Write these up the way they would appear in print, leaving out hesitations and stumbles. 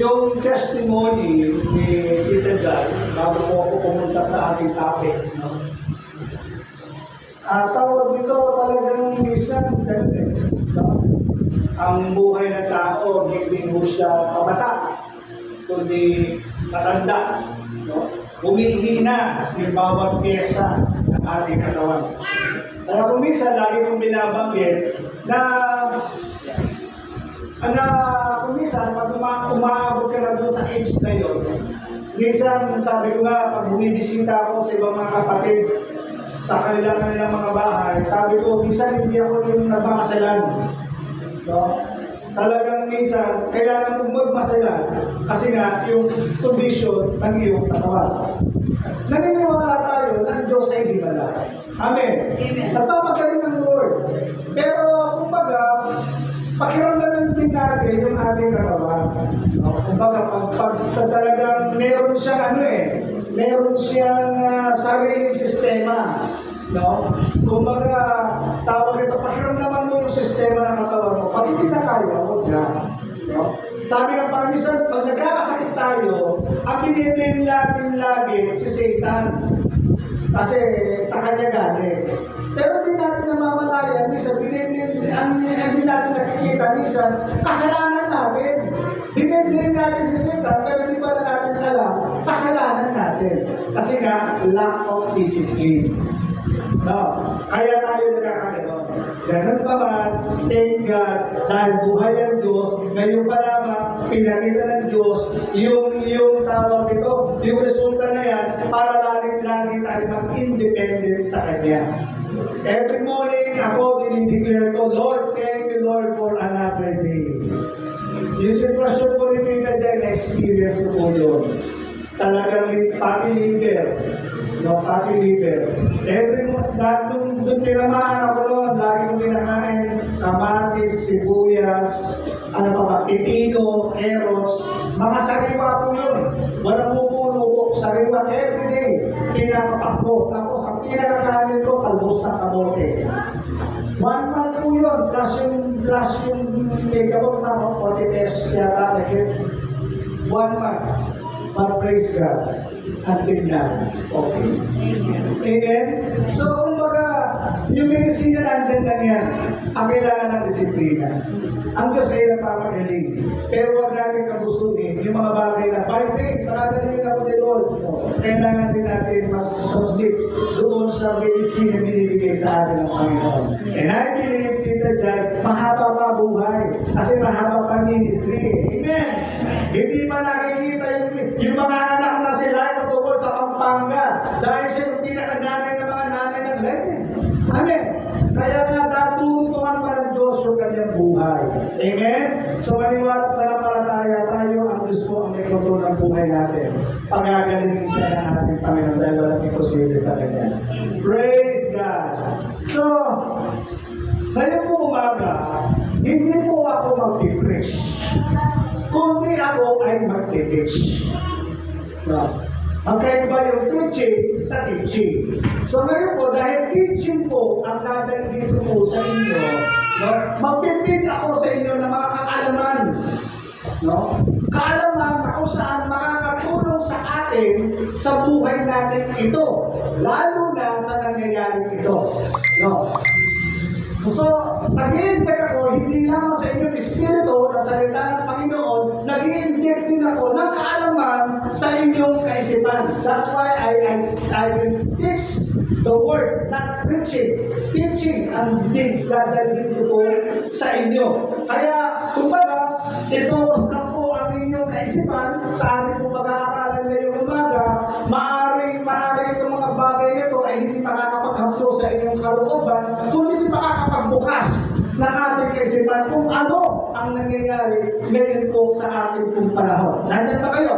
Yung testimony ni Tita Jai, bago po ako pumunta sa ating topic, no? Tawag nito talagang minsan, no? Ang buhay ng tao, hindi mo siya kabata, kundi matanda, no? Humihina yung bawat pyesa ng ating katawan. Kaya kung minsan, lagi kong binabanggit na kung minsan, pag umaabot ka na doon sa age na yun, minsan, sabi ko nga, pag bumibisita ako sa ibang mga kapatid, sa kanilang mga bahay, sabi ko, minsan hindi ako yung nagmakasalan. No? Talagang minsan, kailangan kong magmasalan kasi nga, yung condition ng iyong katawan. Naniniwala tayo na ang Diyos ay himala. Amen. Amen. Nagpapagaling ng Lord. Pero, kumbaga, pakiramdaman din natin yung ating katawan. No? Kumbaga, pag talagang meron siyang meron siyang sariling sistema. No? Kumbaga, tawag ito, pakiramdaman mo yung sistema ng katawan mo. Pag hindi na kaya, huwag na. No? Sabi ng pamisan, pag nagkakasakit tayo, ang biniblame natin lagi si Satan. Kasi sa kanya galing. Pero hindi natin namamalayan, minsan hindi natin nakikita, minsan kasalanan natin. Biniblame natin si Satan, pero hindi pala natin alam, kasalanan natin. Kasi nga, lack of discipline. No, kaya tayo nagkakaganon. Ganun pa man, thank God, dahil buhay ang Diyos, ngayon pa lamang, pinakita ng Diyos, yung tawag ito, yung resulta na yan, para lagi tayo mag-independent sa Kanya. Every morning, ako dinideclare ko, Lord, thank you, Lord, for another day. Yung sitwasyon ko ni Tita Jen, experience ko po yun. Talagang pati liver. No, pati liver. Every month, doon tinamaan ako noon, lagi kong pinakain, kamatis, sibuyas, pipino, eros, mga sariwa po yun. Walang pupuno, sariwa everyday. Pinapapakbo. Tapos ang pinakakain ko, talbos ng kamote. 1 month po yun, plus yung megabot na 40 pesos yata. 1 month. But praise God. Until now. Okay. Amen? So, kumbaga, yung medicine nandun lang yan. Ang kailangan ng disiplina. Ang Diyos ay nagpapagaling. Pero huwag natin kagustuhin yung mga bagay na by faith, pagkagaling ako ni Lord. Kailangan din natin mag-submit doon sa medicine na binibigay sa atin ng Panginoon. And I believe, Tita Jai, mahaba pa buhay. Kasi mahaba pa ministry. Amen? Hindi pa nakikita yung mga anak na sila ay tungkol sa Pampanga. Dahil siya yung pinakaganay ng mga nanay ng Latin. Amen? Kaya nga natulungan pa ng Diyos yung kanyang buhay. Amen? So maniwala tayo, ang Diyos po ang may kontrol ng buhay natin. Pagagalingin siya ng ating Panginoon dahil walang imposible sa Kanya. Praise God! So, ngayon po umaga, hindi po ako mag-preach. Kundi ako ay mag-teach. Magkaiba yung preaching sa teaching. So ngayon po, dahil teaching po ang dadalhin ko po sa inyo, magpipig ako sa inyo ng mga kaalaman. Kaalaman na kung saan makakatulong sa atin sa buhay natin ito. Lalo na sa nangyayari ito. So, nag-i-inject ako, hindi lamang sa inyong espiritu na salita ng Panginoon, nag-i-inject din ako ng kaalaman sa inyong kaisipan. That's why I will teach the word, not preaching. Teaching ang big dadalhin ko po sa inyo. Kaya, kumbaga, ito lang po ang inyong kaisipan sa ating pong pag-aaralan ngayong umaga, maaring itong mga bagay nito ay hindi makakapaghampo sa inyong kalooban, kundi hindi makakapagbukas ng ating kaisipan kung ano ang nangyayari ngayon po sa ating pong panahon. Nandiyan ba kayo?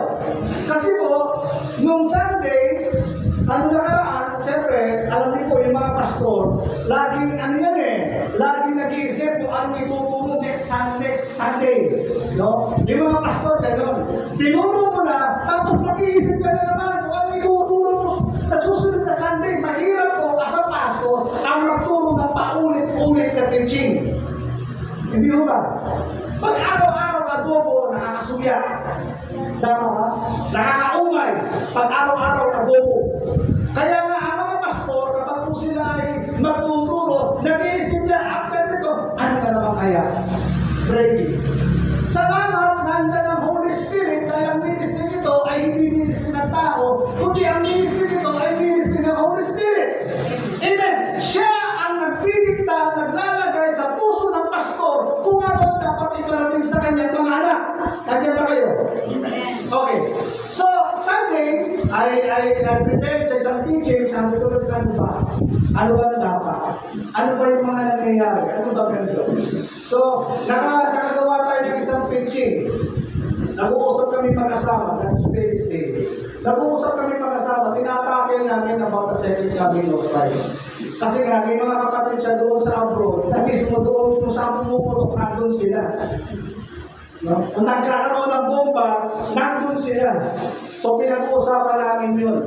Kasi po, nung Sunday, nakaraan, siyempre, alam niyo po, yung mga pastor, laging ano yan eh, laging nag-iisip kung anong ituturo next Sunday. No? Yung mga pastor, gano'n. Tinuro mo na, tapos mag-iisip ka na naman kung anong ituturo mo na susunod na Sunday. Mahirap po as a pastor ang magturo ng paulit-ulit na teaching. Hindi mo ba? Pag araw-araw adobo, nakakasuya. Tama ba? Nakakaumay. Pag araw-araw adobo. Kaya nga, ang mga pastor, kapag po sila ay magtuturo, nag-iisip niya, after nito, ano ka naman kaya? Pray. Salamat, nandyan ang Holy Spirit dahil ang ministry nito ay hindi ministry ng tao, kundi ang ministry nito ay ministry ng Holy Spirit. Amen. Siya ang nagdidikta, naglalagay sa puso ng pastor kung ano ang dapat iparating sa kanyang mga anak. Nandiyan ba kayo? Okay. So, Sunday, I prepared sa isang teaching, sabi ko, ano ba? Ano ba na dapat? Ano ba yung mga nangyayari? Ano ba ganito? So, nakagawa tayo ng isang preaching. Nag-uusap kami mag-asama, that's Wednesday. Nag-uusap kami mag-asama, tinatapil namin about the second coming of Christ. Kasi nga, may mga kapatid siya doon sa abroad, na mismo doon kung saan pumuputok, nandun sila. No? Kung nagkakaroon ng bomba, nandun sila. So, pinag-uusapan namin yun.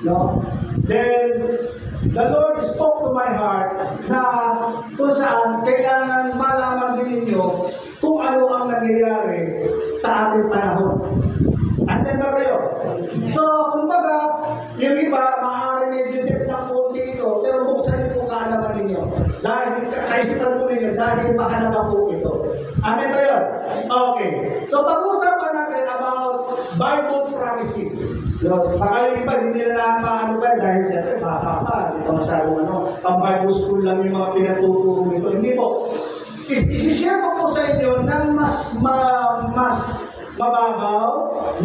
No? Then, the Lord spoke to my heart na kung saan kailangan malaman din ninyo kung ano ang nangyayari sa ating panahon. Andan ba kayo? So, kumbaga, yung iba, maaaring medyo dip ng konti ito, pero buksan niyo po kaalaman ninyo. Dahil, kaisipan po ninyo, dahil mahalaga po ito. Amen ba yun? Okay. So, pag-usapan natin about Bible prophecy. Baka yung iba, hindi nila maano pa dahil siyempre, bata pa, hindi pa masyadong pang Bible school lang yung mga pinatuturo nito. Hindi po. I-share ko po sa inyo ng mas mababaw,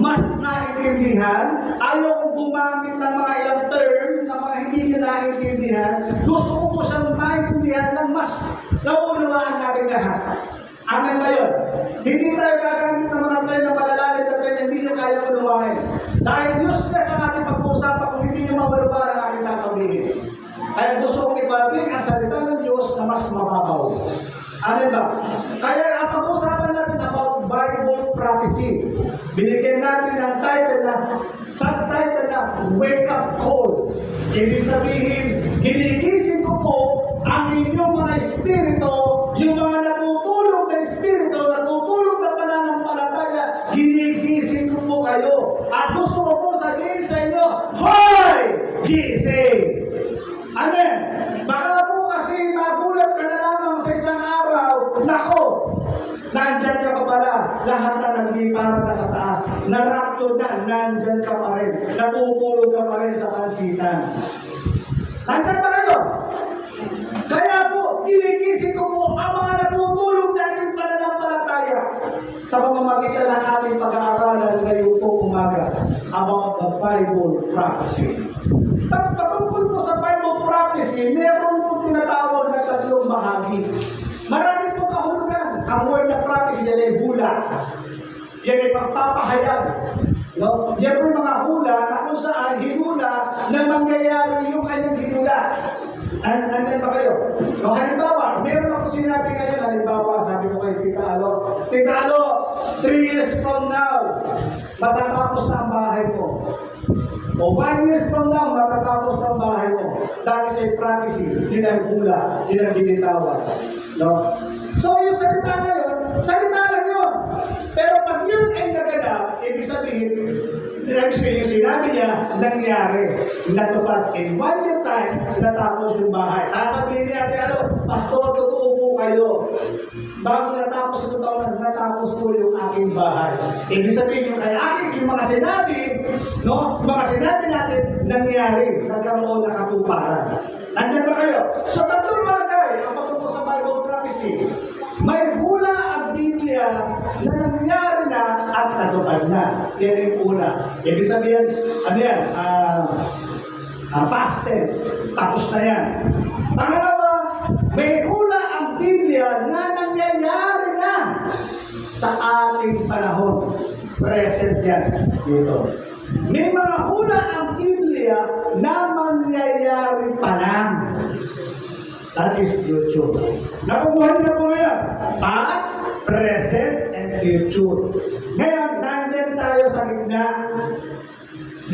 mas naiintindihan. Ayaw kong gumamit ng mga ilang term na mga hindi nyo naiintindihan. Gusto ko po siyang maintindihan ng mas nauunawaan natin lahat. Amen ba yun? Hindi tayo gagamit ng mga term na malalalit at hindi nyo kaya unawain. Dahil useless ang ating pag-uusapan kung hindi nyo mauluwain ang aking sasabihin. Kaya gusto kong iparating ang salita ng Diyos na mas mababaw. Amen ba? Kaya ang pag-usapan natin about Bible prophecy. Binigyan natin ang subtitle na Wake Up Call. Ibig sabihin, ginigising ko po ang inyong mga espiritu, yung mga natutulog na espiritu, natutulog na pananampalataya, ginigising ko po kayo. At gusto ko po sabihin sa inyo, Hoy! Gising! Amen! Baka po kasi magulat ka na lamang sa isang araw, nako, nandyan ka pa pala, lahat na nagliparan na sa taas, na-rapture na, nandyan ka pa rin, natutulog ka pa rin sa pansitan. Nandyan pa kayo? Kaya po, kinigising ko po ang mga natutulog na ating pananampalataya sa pamamagitan ng ating pag-aaralan ngayon po umaga about the Bible prophecy. Patungkol po sa Bible prophecy, meron po tinatawag na tatlong bahagi. Marami po kahulugan. Ang word na prophecy, yan ay hula. Yan ay pagpapahayag. No? Yan po yung mga hula na kung saan hinula na mangyayari yung kanyang hinula. Nandiyan ba kayo? No, halimbawa, meron ako sinabi ngayon, halimbawa, sabi ko kay Tita Alo, 3 years from now, matatapos na ang bahay mo. O 1 years from now, matatapos na ang bahay mo. That is a prophecy. Yun ang hula. Yun ang binitawan. No? So, yung salita na yun, salita lang yun. Pero pag yun ay naganap, ibig sabihin, yung sinabi niya, nangyari. Natupad in 1 year time, natapos yung bahay. Sasabihin niya, Pastor, totoo po kayo. Bago natapos ito taon, natapos po yung aking bahay. Ibig sabihin yung kay aking, yung mga sinabi, no? Yung mga sinabi natin, nangyari. Nagkaroon na katuparan. Nandiyan ba kayo? So, tatlong bagay, ang patungkol sa Bible prophecy. May hula ang Biblia na nangyari na at natupad na. Yan yung una. Ibig sabihin, ano yan? Past tense. Tapos na yan. Pangalawa, may hula ang Biblia na nangyayari na sa ating panahon. Present yan. Dito. May mga hula ang Biblia na mangyayari pa lang. That is future. Nakukuha niyo po ngayon. Past, present, and future. Ngayon, nandyan tayo sa gitna.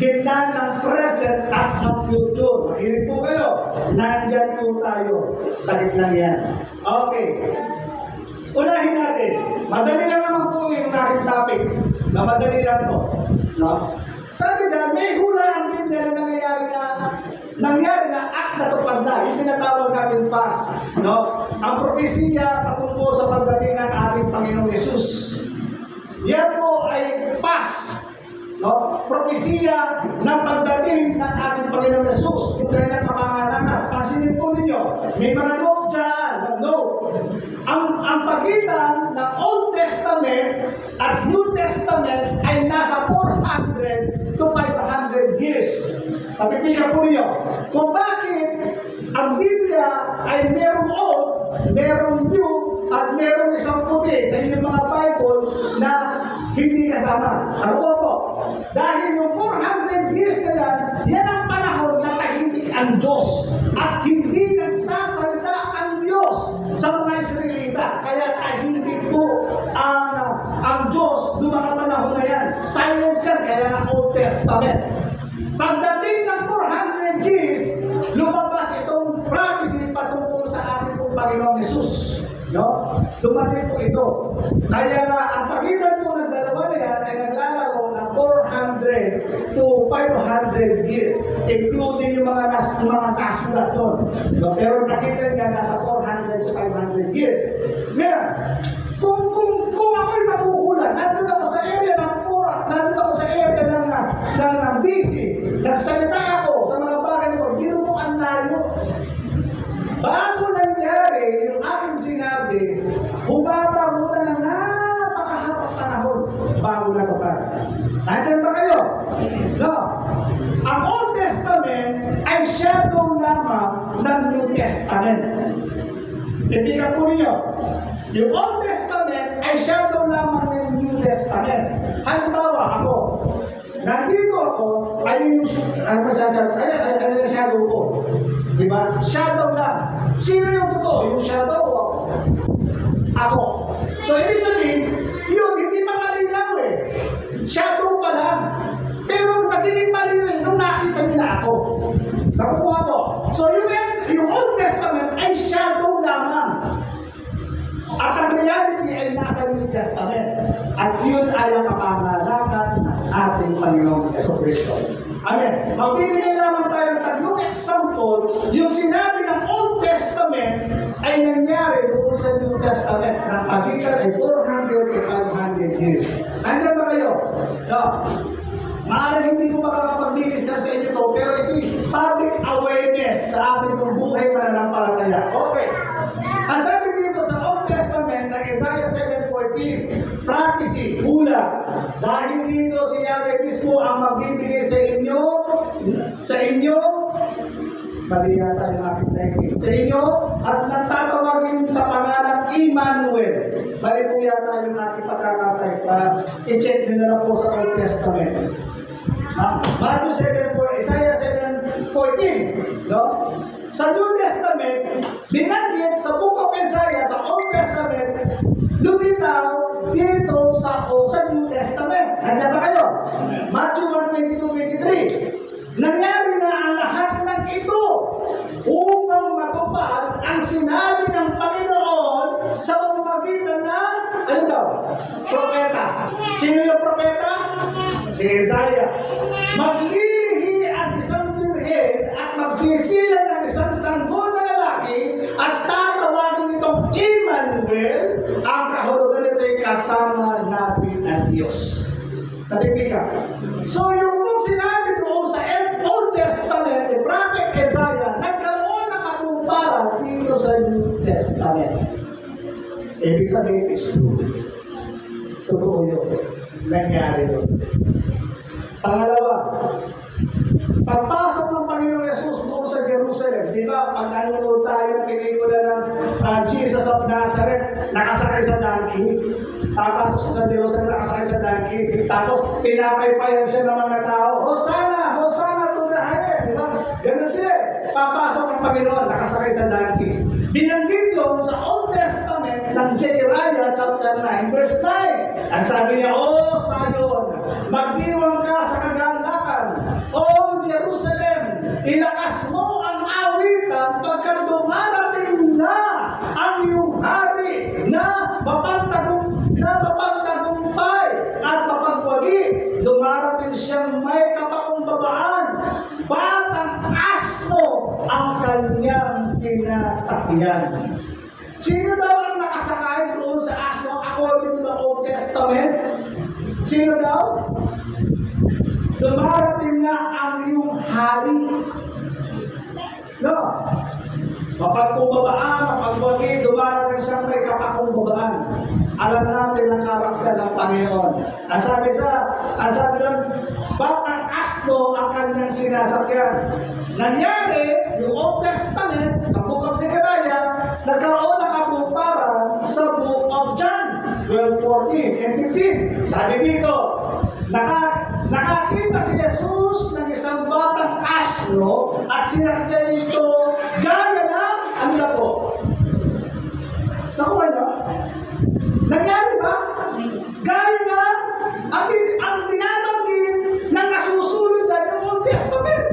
Gitna ng present at ng future. Makinig po kayo. Nandyan po tayo sa gitna yan. Okay. Unahin natin. Madali lang naman po yung aking topic. Na madali lang to. No? Sabi dyan, may hula ang Biblia na nangyari na at natupad na. Yung tinatawag natin past. No? Ang propesiya patungkol sa pagdating ng ating Panginoong Yesus. Yan po ay past. No? Propesiya ng pagdating ng ating Panginoong Yesus. Yung kanyang kapangalangan. Pansinin po ninyo, may mga note dyan. Ang pagitan ng Old Testament at New Testament ay nasa 400 to 500 years. Papipigan po ninyo kung bakit ang Biblia ay merong Old, merong New, at merong isang puti sa inyong mga Bible na hindi kasama. Ano po? Dahil yung 400 years na yan ang panahon na tahimik ang Diyos at hindi nagsasalita ang Diyos sa mga Israelita. Kaya tahimik po ang Diyos noong mga panahon na yan. Silent yan, kaya ang Old Testament. Pagdating ng 400 years, lumabas itong prophecy patungkol sa ating Panginoong Yesus. No? Dumating po ito. Kaya nga, ang pagitan po ng dalawa na yan ay naglalaro ng 400 to 500 years, including yung mga kasulat doon. No? Pero nakita niya nasa 400 to 500 years. Ngayon, kung ako'y mabuhulan, nandun ako sa area ng Pura, nandun ako sa area ng BC, nagsalita ako sa mga bagay ko, hindi mo ang layo. Bago nangyari yung aking sinabi, humaba muna ng napakahabang panahon bago natupad. Nandiyan ba kayo? No. Ang Old Testament ay shadow lamang ng New Testament. Ibigan po ninyo. Yung Old Testament ay shadow lamang ng New Testament. Halimbawa ako, nandito ako, ay shadow ko. Diba? Shadow lang. Sino yung totoo? Yung shadow o ako? Ako. So, ibig sabihin, yun, hindi pa malinaw eh. Shadow pa lang. Pero nagiging malinaw nung nakita niyo na ako. Nakukuha ko. So, yung Old Testament ay shadow lamang. At ang reality ay nasa New Testament. At yun ay ang kapangalangan ng ating Panginoong Jesucristo. Amen. Magbibigay lamang tayo ng tatlong example. Yung sinabi ng Old Testament ay nangyari doon sa New Testament. Ang pagitan ay 400 to 500 years. Nandiyan ba kayo? No. Maaaring hindi ko makakapag-bilis na sa inyo to, pero ito'y public awareness sa ating buhay mananampalataya. Okay. Ang sabi dito sa Old Testament ng Isaiah 7:14, prophecy, hula. Dahil dito si Yahweh mismo ang magbibigay sa inyo, mali yata yung aking technique, sa inyo, at nagtatawagin sa pangalan Emmanuel. Mali po yata yung aking pagkakatay. I-check nyo na lang po sa Old Testament. Matthew 7:4, Isaiah 7:14, no? Sa New Testament, binanggit sa Book of Isaiah, sa Old Testament, lumitaw dito sa New Testament. Nandiyan ba kayo? Matthew 1:22-23. Nangyari na ang lahat ng ito upang matupad ang sinabi ng Panginoon sa pamamagitan ng, ano daw? Propeta. Sino yung propeta? Si Isaiah. Maglilihi ang isang birhen at magsisilan ng isang sanggol na lalaki at tatawagin itong Emmanuel. Ang kahulugan nito ay kasama natin ang Diyos. Nalipika. So yung sinabi doon sa Old Testament, ni Prophet Isaiah, nagkaroon ng katuparan dito sa New Testament. Ibig sabihin is true. Totoo yun. Nangyari yun. Pangalawa, pagpasok ng Panginoong Yesus doon sa Jerusalem, di ba, pag nanonood tayo ng pelikula ng Jesus of Nazareth, nakasakay sa donkey, papasok siya sa Jerusalem, nakasakay sa donkey, tapos pinapaypayan siya ng mga tao, Hosanna! Hosanna to the highest! Di ba? ganun sila. Papasok ang Panginoon, nakasakay sa donkey. Binanggit yun sa Old Testament ng Zechariah chapter 9, verse 9. Ang sabi niya, O Zion, magdiwang ka sa kagalakan. O Jerusalem, ilakas mo ang awitan pagkat dumarating na ang iyong hari na mapagtagumpay at mapagwagi. Dumarating siyang may kapakumbabaan. Batang asno ang kanyang sinasakyan. Sino daw ang nakasakay doon sa asno according to the Old Testament? Sino daw? Dumarating na ang iyong hari. No? Mapagkumbabaan, mapagwagi, dumarating siyang may kapakumbabaan. Alam natin ang karakter ng Panginoon. Ang sabi doon, batang asno ang kanyang sinasakyan. Nangyari, yung Old Testament, sa Book of Zechariah, nagkaroon ng katuparan sa Book of John 12:14 and 15. Sabi dito, nakakita si Jesus ng isang batang asno at sinakyan ito gaya ng ano na po? Nakuha niyo? Nangyari ba? Gaya na ang binabanggit ng nasusunod dahil ng Old Testament.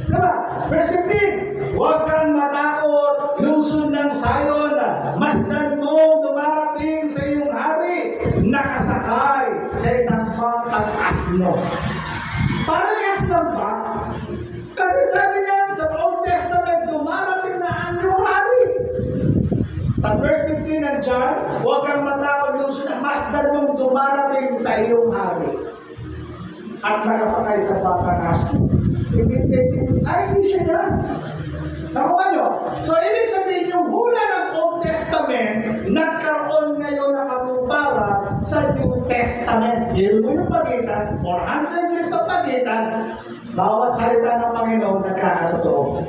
Diba? Verse 15, huwag kang matakot, lungsod ng Zion, masdan mo dumarating sa iyong hari, nakasakay sa isang batang asno. Parehas lang ba? Kasi sabi niya sa Old Testament, dumarating na ang iyong hari. Sa verse 15 ng John, huwag kang matakot, lungsod ng masdan mong dumarating sa iyong hari. At nakasakay sa batang asno. Hindi siya yan. Nakuha nyo? So, ibig sabihin yung hula ng Old Testament, nagkaroon ngayon ng katuparan sa New Testament. Yun mo yung pagitan, 400 years sa pagitan, bawat salita ng Panginoon nagkakatotoo.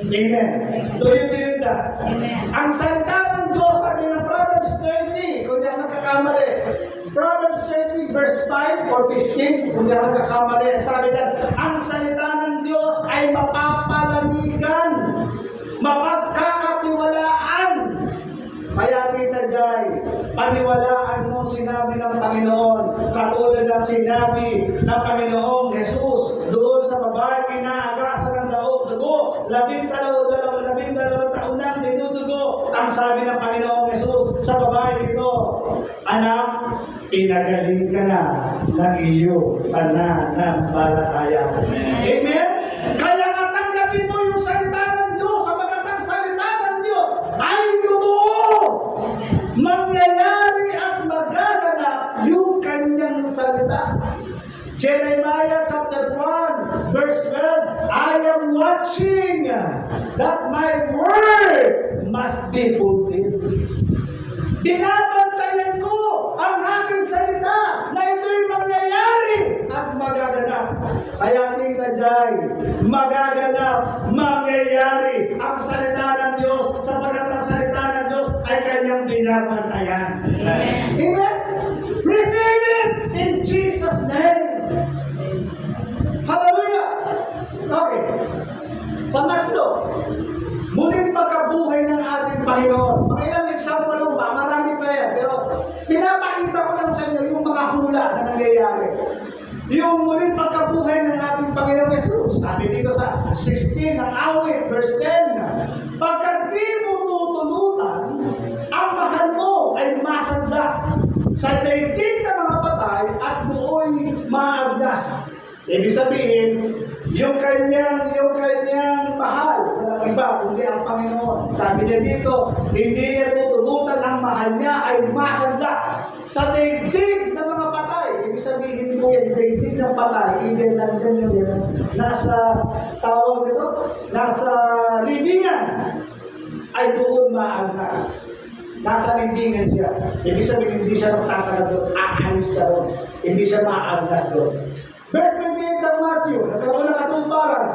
Amen. Do you believe that? Amen. Ang salita ng Diyos, sabi ng Proverbs 30, kung di ako nagkakamali, Proverbs 30 verse 5 or 15, kung di ako nagkakamali, sabi na, ang salita ng Diyos ay mapapalanigan, mapagkakatiwalaan. Kaya kita Jai, paniwalaan mo sinabi ng Panginoon, katulad ng sinabi ng Panginoong Jesus doon sa babae pinaagasan ng dugo, 12 taon nang dinudugo. Ang sabi ng Panginoong Jesus sa babae ito, anak, pinagaling ka na ng iyong pananampalataya. Amen? Kaya nga tanggapin mo yung salita ng Diyos, sapagkat ang salita ng Diyos ay totoo. Mangyayari at magaganap yung kanyang salita. Jeremiah chapter 1 verse 12, I am watching that my word must be fulfilled. Binabantayan ko ang aking salita na ito'y mangyayari at magaganap. Kaya kita dyan, magaganap, mangyayari ang salita ng Diyos, sapagkat ang salita ng Diyos ay kanyang binabantayan. Amen. Amen? Receive it in Jesus' name. Hallelujah! Okay. Pangatlo, muling pagkabuhay ng ating Panginoon. Mga ilang example lang ba? Marami pa yan. Pero pinapakita ko lang sa inyo yung mga hula na nangyayari. Yung muling pagkabuhay ng ating Panginoon Jesus. Sabi dito sa 16 ng awit, verse 10, pagkat di mo tutulutan, ang mahal mo ay masadla sa daigdig ng mga patay at buoy maagdas. Ibig sabihin, yung kanyang mahal, walang iba, kundi ang Panginoon. Sabi niya dito, hindi niya tutulutan ang mahal niya ay masadla sa daigdig ng mga patay. Ibig sabihin po yan, daigdig ng patay, even nandyan yun, nasa tawag nito, nasa libingan, ay doon maagnas. Nasa libingan siya. Ibig sabihin, hindi siya magtatagal doon, aalis siya doon. Hindi siya maagnas doon. Verse 28 ng Matthew, nagkaroon ng katumparan.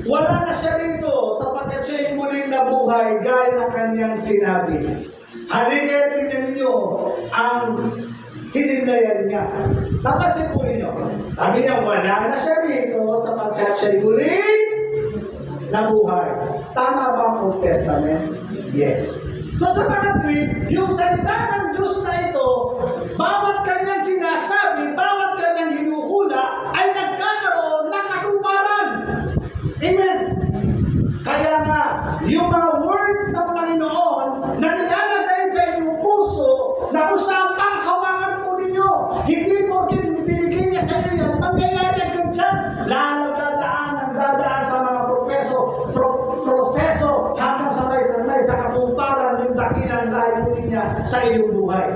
Wala na siya rito sapagkat siya'y muling nabuhay gaya ng kanyang sinabi. Halika, tingnan ninyo ang hinimlayan niya. Napansin po ninyo, sabi niya, wala na siya rito sapagkat siya'y muling nabuhay. Tama ba ang Old Testament? Yes. So sa mga tweet, yung salita ng Diyos na ito, bawat kanyang sinasabi, bawat kanyang hinuhula, ay nagkakaroon ng katuparan. Amen. Kaya nga, yung mga word ng Panginoon na nilalagay sa inyong puso, na usapang hawakan po ninyo, hindi po binigay niya sa inyo yan, mangyayari agad dyan. Lalo dadaan sa mga proseso hanggang sa may sa katuparan yung dakilang layunin niya sa iyong buhay.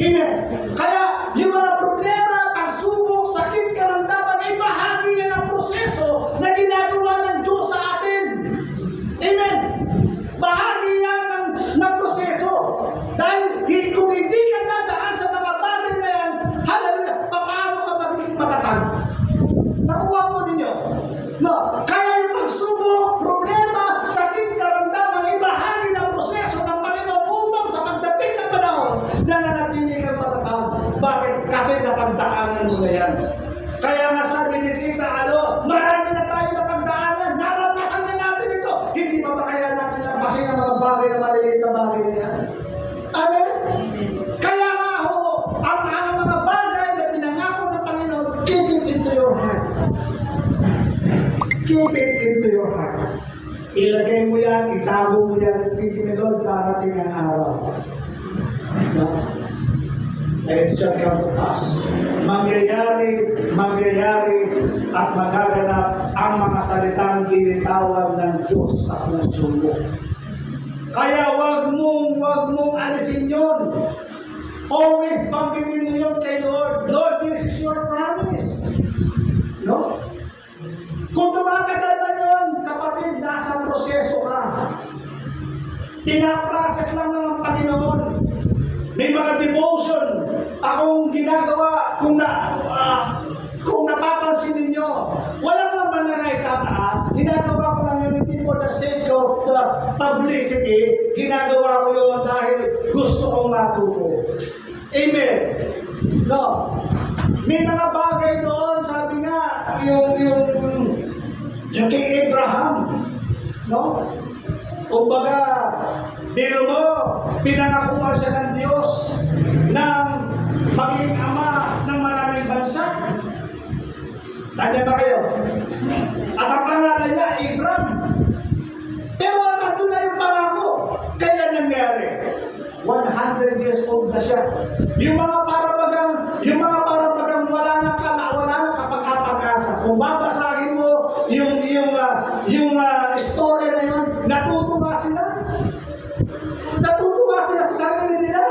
Amen. Kaya yung mga problema, pagsubok, sakit, karamdaman ay bahagi yan ng proseso na ginagawa ng Diyos sa atin. Amen. Bahagi yan ng proseso. Dahil kung hindi ka dadaan sa mga bagay na yan, hallelujah, paano ka magiging matatag? Nakuha po ninyo. No, kaya yung pagsubok, problema, sakit, karamdaman ay bahagi ng proseso ng Panginoon upang sa pagdating ng panahon na nanatili kang matatag. Bakit? Kasi napagdaanan mo na yan. Kaya nga sabi ni Tita Alo, marami na tayo napagdaanan, nalampasan na natin ito. Hindi ba kaya natin lampasin ang mga bagay na maliliit na bagay na yan? Amen? Kaya nga ho, ang mga bagay na pinangako ng Panginoon, keep it into your heart. Keep it into your heart. Ilagay mo yan, itago mo yan, at Lord, darating ang araw. No? And it shall come to pass. Mangyayari, at magaganap ang mga salitang binitawan ng Diyos sa puso mo. Kaya wag mong alisin yun. Always banggitin mo yun kay Lord. Lord, this is your promise. No? Kung tumatagal na yun, kapatid, nasa proseso ka. Pinaprocess lang ng Panginoon. May mga devotion akong ginagawa kung napapansin ninyo. Walang naman na naitataas. Ginagawa ko lang yun hindi for the sake of the publicity. Ginagawa ko yun dahil gusto kong matuto. Amen. No. May mga bagay doon, sabi nga, yung kay Abraham, no? Kumbaga, biro mo, pinangakuha siya ng Diyos ng maging ama ng maraming bansa. Tanya ba kayo? At ang pangalan niya, Abraham. Pero nandun na yung pangako. Kaya nangyari, 100 years old na siya. Yung mga parabagang wala na kapag-apag-asa. Kung babasahin mo yung story na yun, natutuwa sila. Natutuwa sila sa sarili nila.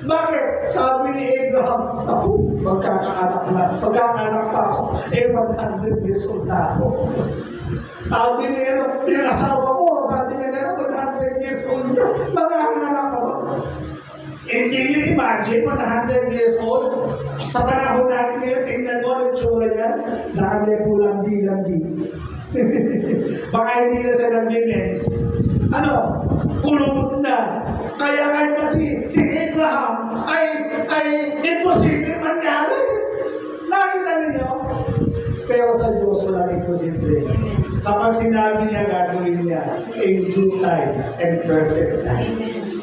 Bakit? Sabi ni Abraham, ako, magkakaanak pa ako. 100 years old na ako. Sabi niya, pinasawa ko, sabi niya, 100 years old na. Magkakaanak ako. Hindi niyo imagine, 100 years old. Sa panahon natin niya, tingnan mo ang tsura niya, nakamepulang-bilang-bi. Baka hindi na siya nag-imens. Kulubot na. Kaya nga kasi si Abraham ay imposible mangyari. Nakita niyo? Pero sa Diyos walang imposible. Kapag sinabi niya, gagawin niya in due time and perfect time.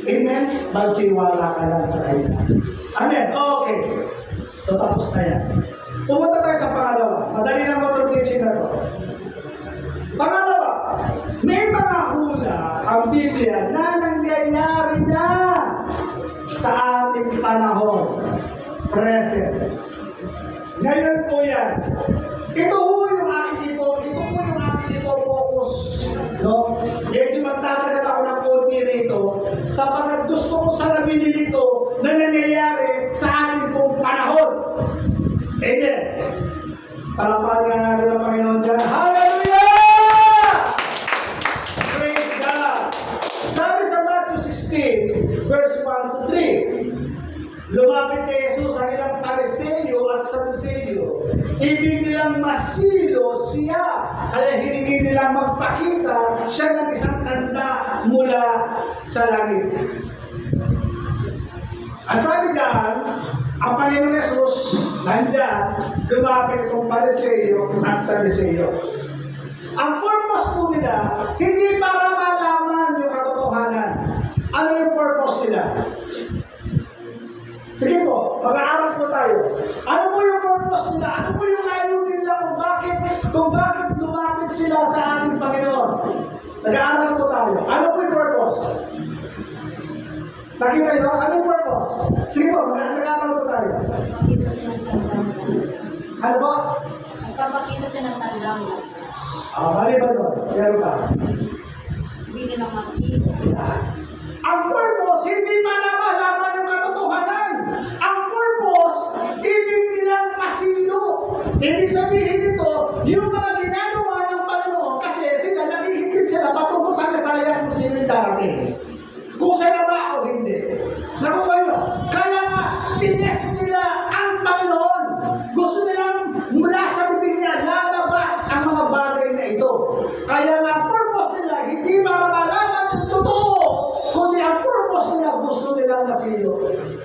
Amen? Magtiwala ka lang sa Kanya. Amen? Okay. So tapos na yan. Pumunta tayo sa pangalawa. Madali lang mag-prediction na to. Pangalawa, may mga hula ang Biblia na nangyayari na sa ating panahon. Present. Ngayon po yan. Ito po yung aking focus. No? Medyo magtatagal ako ng konti rito sapagkat gusto ko salamin dito na nangyayari sa ating pong panahon. Amen. Palapahan nga natin ang Panginoon dyan. Hallelujah! Praise God! Sabi sa Matthew 16, verse 1 to 3, lumapit kay Jesus ang ilang Pariseyo at Saduseyo. Ibig nilang masilo siya. Kaya hiningi nilang magpakita siya ng isang tanda mula sa langit. Ang sabi dyan, Ang Panginoon Jesus, nandyan, lumapit itong Pariseo at Sariseo. Ang purpose po nila, hindi para malaman yung katotohanan. Ano yung purpose nila? Sige po, mag-aaral po tayo. Ano po yung purpose nila? Ano po yung layunin nila kung bakit lumapit sila sa ating Panginoon? Nag-aaral po tayo. Ano po yung purpose? Nakita nyo? Ano yung purpose? Sige po, nag-aaral po tayo. Ano po? Nagpapakita siya ng tandang Mali ba doon? Meron ka? hindi nila masiko. Ang purpose, hindi para malaman yung katotohanan. Ang purpose, ibig nilang masilo. Ibig sabihin nito, yung mga ginagawa ng Panginoon, kasi sila nagihigit sila patungkol sa Mesaya kung sino yung darating. Kung sila ba o hindi. Nakuha nyo? Kaya nga, tines nila ang Panginoon. Gusto nilang mula sa bibig niya, lalabas ang mga bagay na ito. Kaya nga, purpose nila, hindi para malaman yung totoo, kundi ang purpose nila, gusto nilang masilo.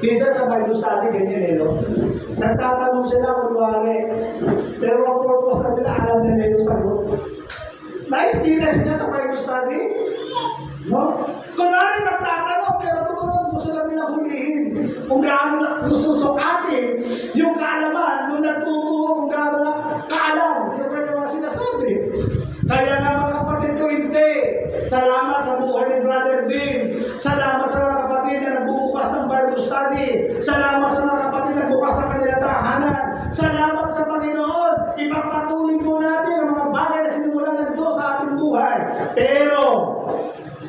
Minsan sa Bible study, ganyan no? Nagtatanong sila, kunwari, pero ang purpose na nila, alam nila yung sagot. Na-experience nila sa Bible study? No? Kunwari, magtatanong, pero totoo gusto lang nila hulihin. Kung gaano na gusto sukatin, yung kaalaman, nung nagtuturo kung gaano na kaalam, yung kanya sinasabi. Kaya nga mga kapatid ko, hindi. Salamat sa buhay ni Brother Vince. Salamat sa mga kapatid na nagbubukas ng Bible study. Salamat sa mga kapatid na nagbukas ng kanilang tahanan. Salamat sa Panginoon. Ipagpatuloy po natin ang mga bagay na sinimulan ng Diyos sa ating buhay. Pero,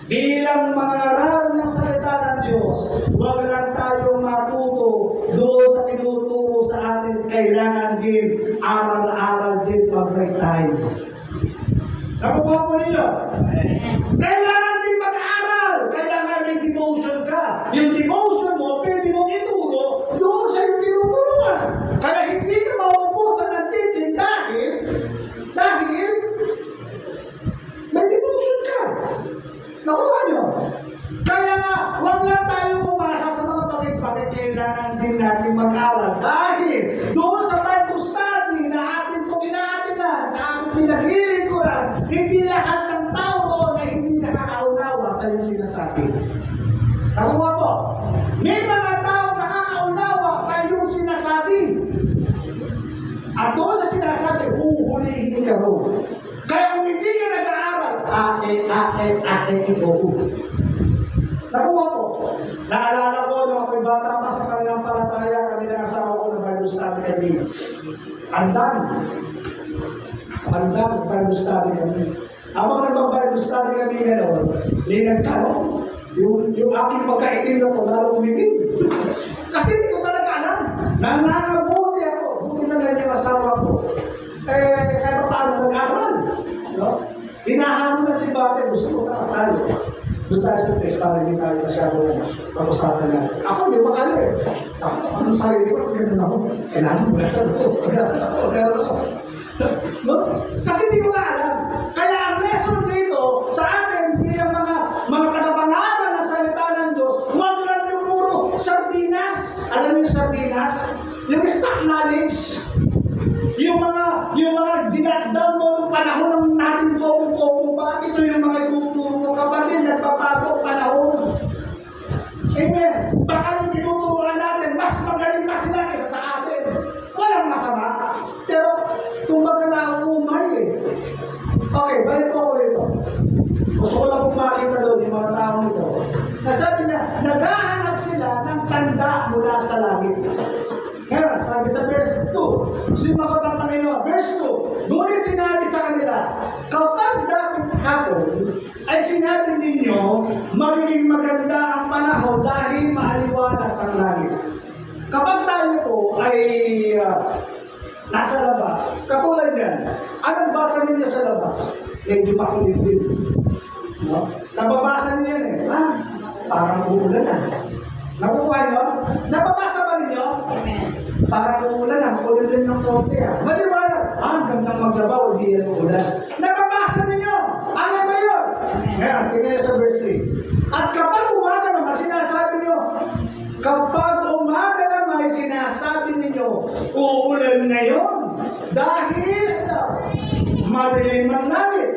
bilang mga aral ng salita ng Diyos, huwag lang tayong matuto doon sa tinuturo sa atin. Kailangan din, aral-aral din pag-break time. Nakuha po ninyo? Kailangan din mag-aaral. Kaya nga may devotion ka. Yung devotion mo, pwede mong ituro doon sa yung tinuturuan. Kaya hindi ka mauubusan ng teaching dahil may devotion ka. Nakuha nyo? Kaya nga, huwag lang tayong umasa sa mga bagay-bagay. Kailangan din natin mag-aral. Dahil doon sa Bible study na ating pinaatinan, sa ating pinaglilingkuran, hindi lahat ng tao na hindi nakakaunawa sa iyong sinasabi. Nakuha po? May mga tao nakakaunawa sa iyong sinasabi. At doon sa sinasabi, uhulihin ka mo. Kaya kung hindi ka nag-aaral, ito. Nakuha ko. Naalala ko nung ako'y bata pa sa kanilang palataya, kami ng asawa ko na Bible study kami. Andang Bible study kami. Habang nag-Bible study kami gano'n, hindi nagtanong. Yung aking pagkaitin na ko, lalo umitin. Kasi hindi ko talaga alam. Nangangabuti ako. Buti na lang yung asawa ko. Kaya paano nag-aaral? No? Hinahamon ng debate, gusto ko tayo. Doon tayo sa test para hindi tayo masyado pag-usapan natin. Ako, hindi makalo eh. Ako, anong sarili ko, ganun ako. Kailangan mo ako. No? Kasi hindi ko alam. Kaya ang lesson dito sa atin bilang mga tagapangaral na salita ng Diyos, huwag lang yung puro sardinas. Alam yung sardinas? Yung stock knowledge. Yung mga dinakdam mo ng panahon ng natin kopong-kopong ba? Ito yung mga ituturo mo kapatid, nagpapago ang panahon. Amen. Baka yung tinuturuan natin, mas magaling pa sila kaysa sa atin. Walang masama. Pero, kung baga nauumay eh. Okay, balik po ako rito. Gusto ko lang kung makita doon yung mga tao nito. Nasabi niya, naghahanap sila ng tanda mula sa langit. Ngayon, sabi sa verse 2, sumagot ang Panginoon. Verse 2, ngunit sinabi sa kanila, kapag dapat hapon, ay sinabi ninyo, magiging maganda ang panahon dahil maaliwalas ang langit. Kapag tayo po ay nasa labas, katulad yan, anong basa ninyo sa labas? Medyo makulit din. No? Nababasa niyo yan eh. Parang uulan na. Nakukuha nyo? Nababasa ba ninyo? Amen. Parang uulan na, ulan din ng konti maliwanag. Gandang maglabaw, hindi yan uulan. Nababasa ninyo? Ano ba yun? Ngayon, tingnan sa verse 3. At kapag umaga naman, sinasabi nyo, kapag umaga naman, sinasabi uulan ngayon. Dahil, madilim ang langit.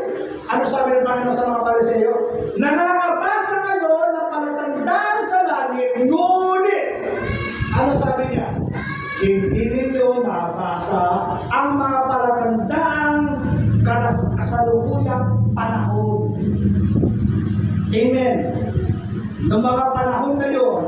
Ano sabi ng Panginoon sa mga Pariseo? Nangangabasa kayo ng palatandaan sa langit, ngunit, ano sabi niya? Hindi ninyo mabasa ang mga palatandaang kasalukuyang panahon. Amen. Noong mga panahon na yun,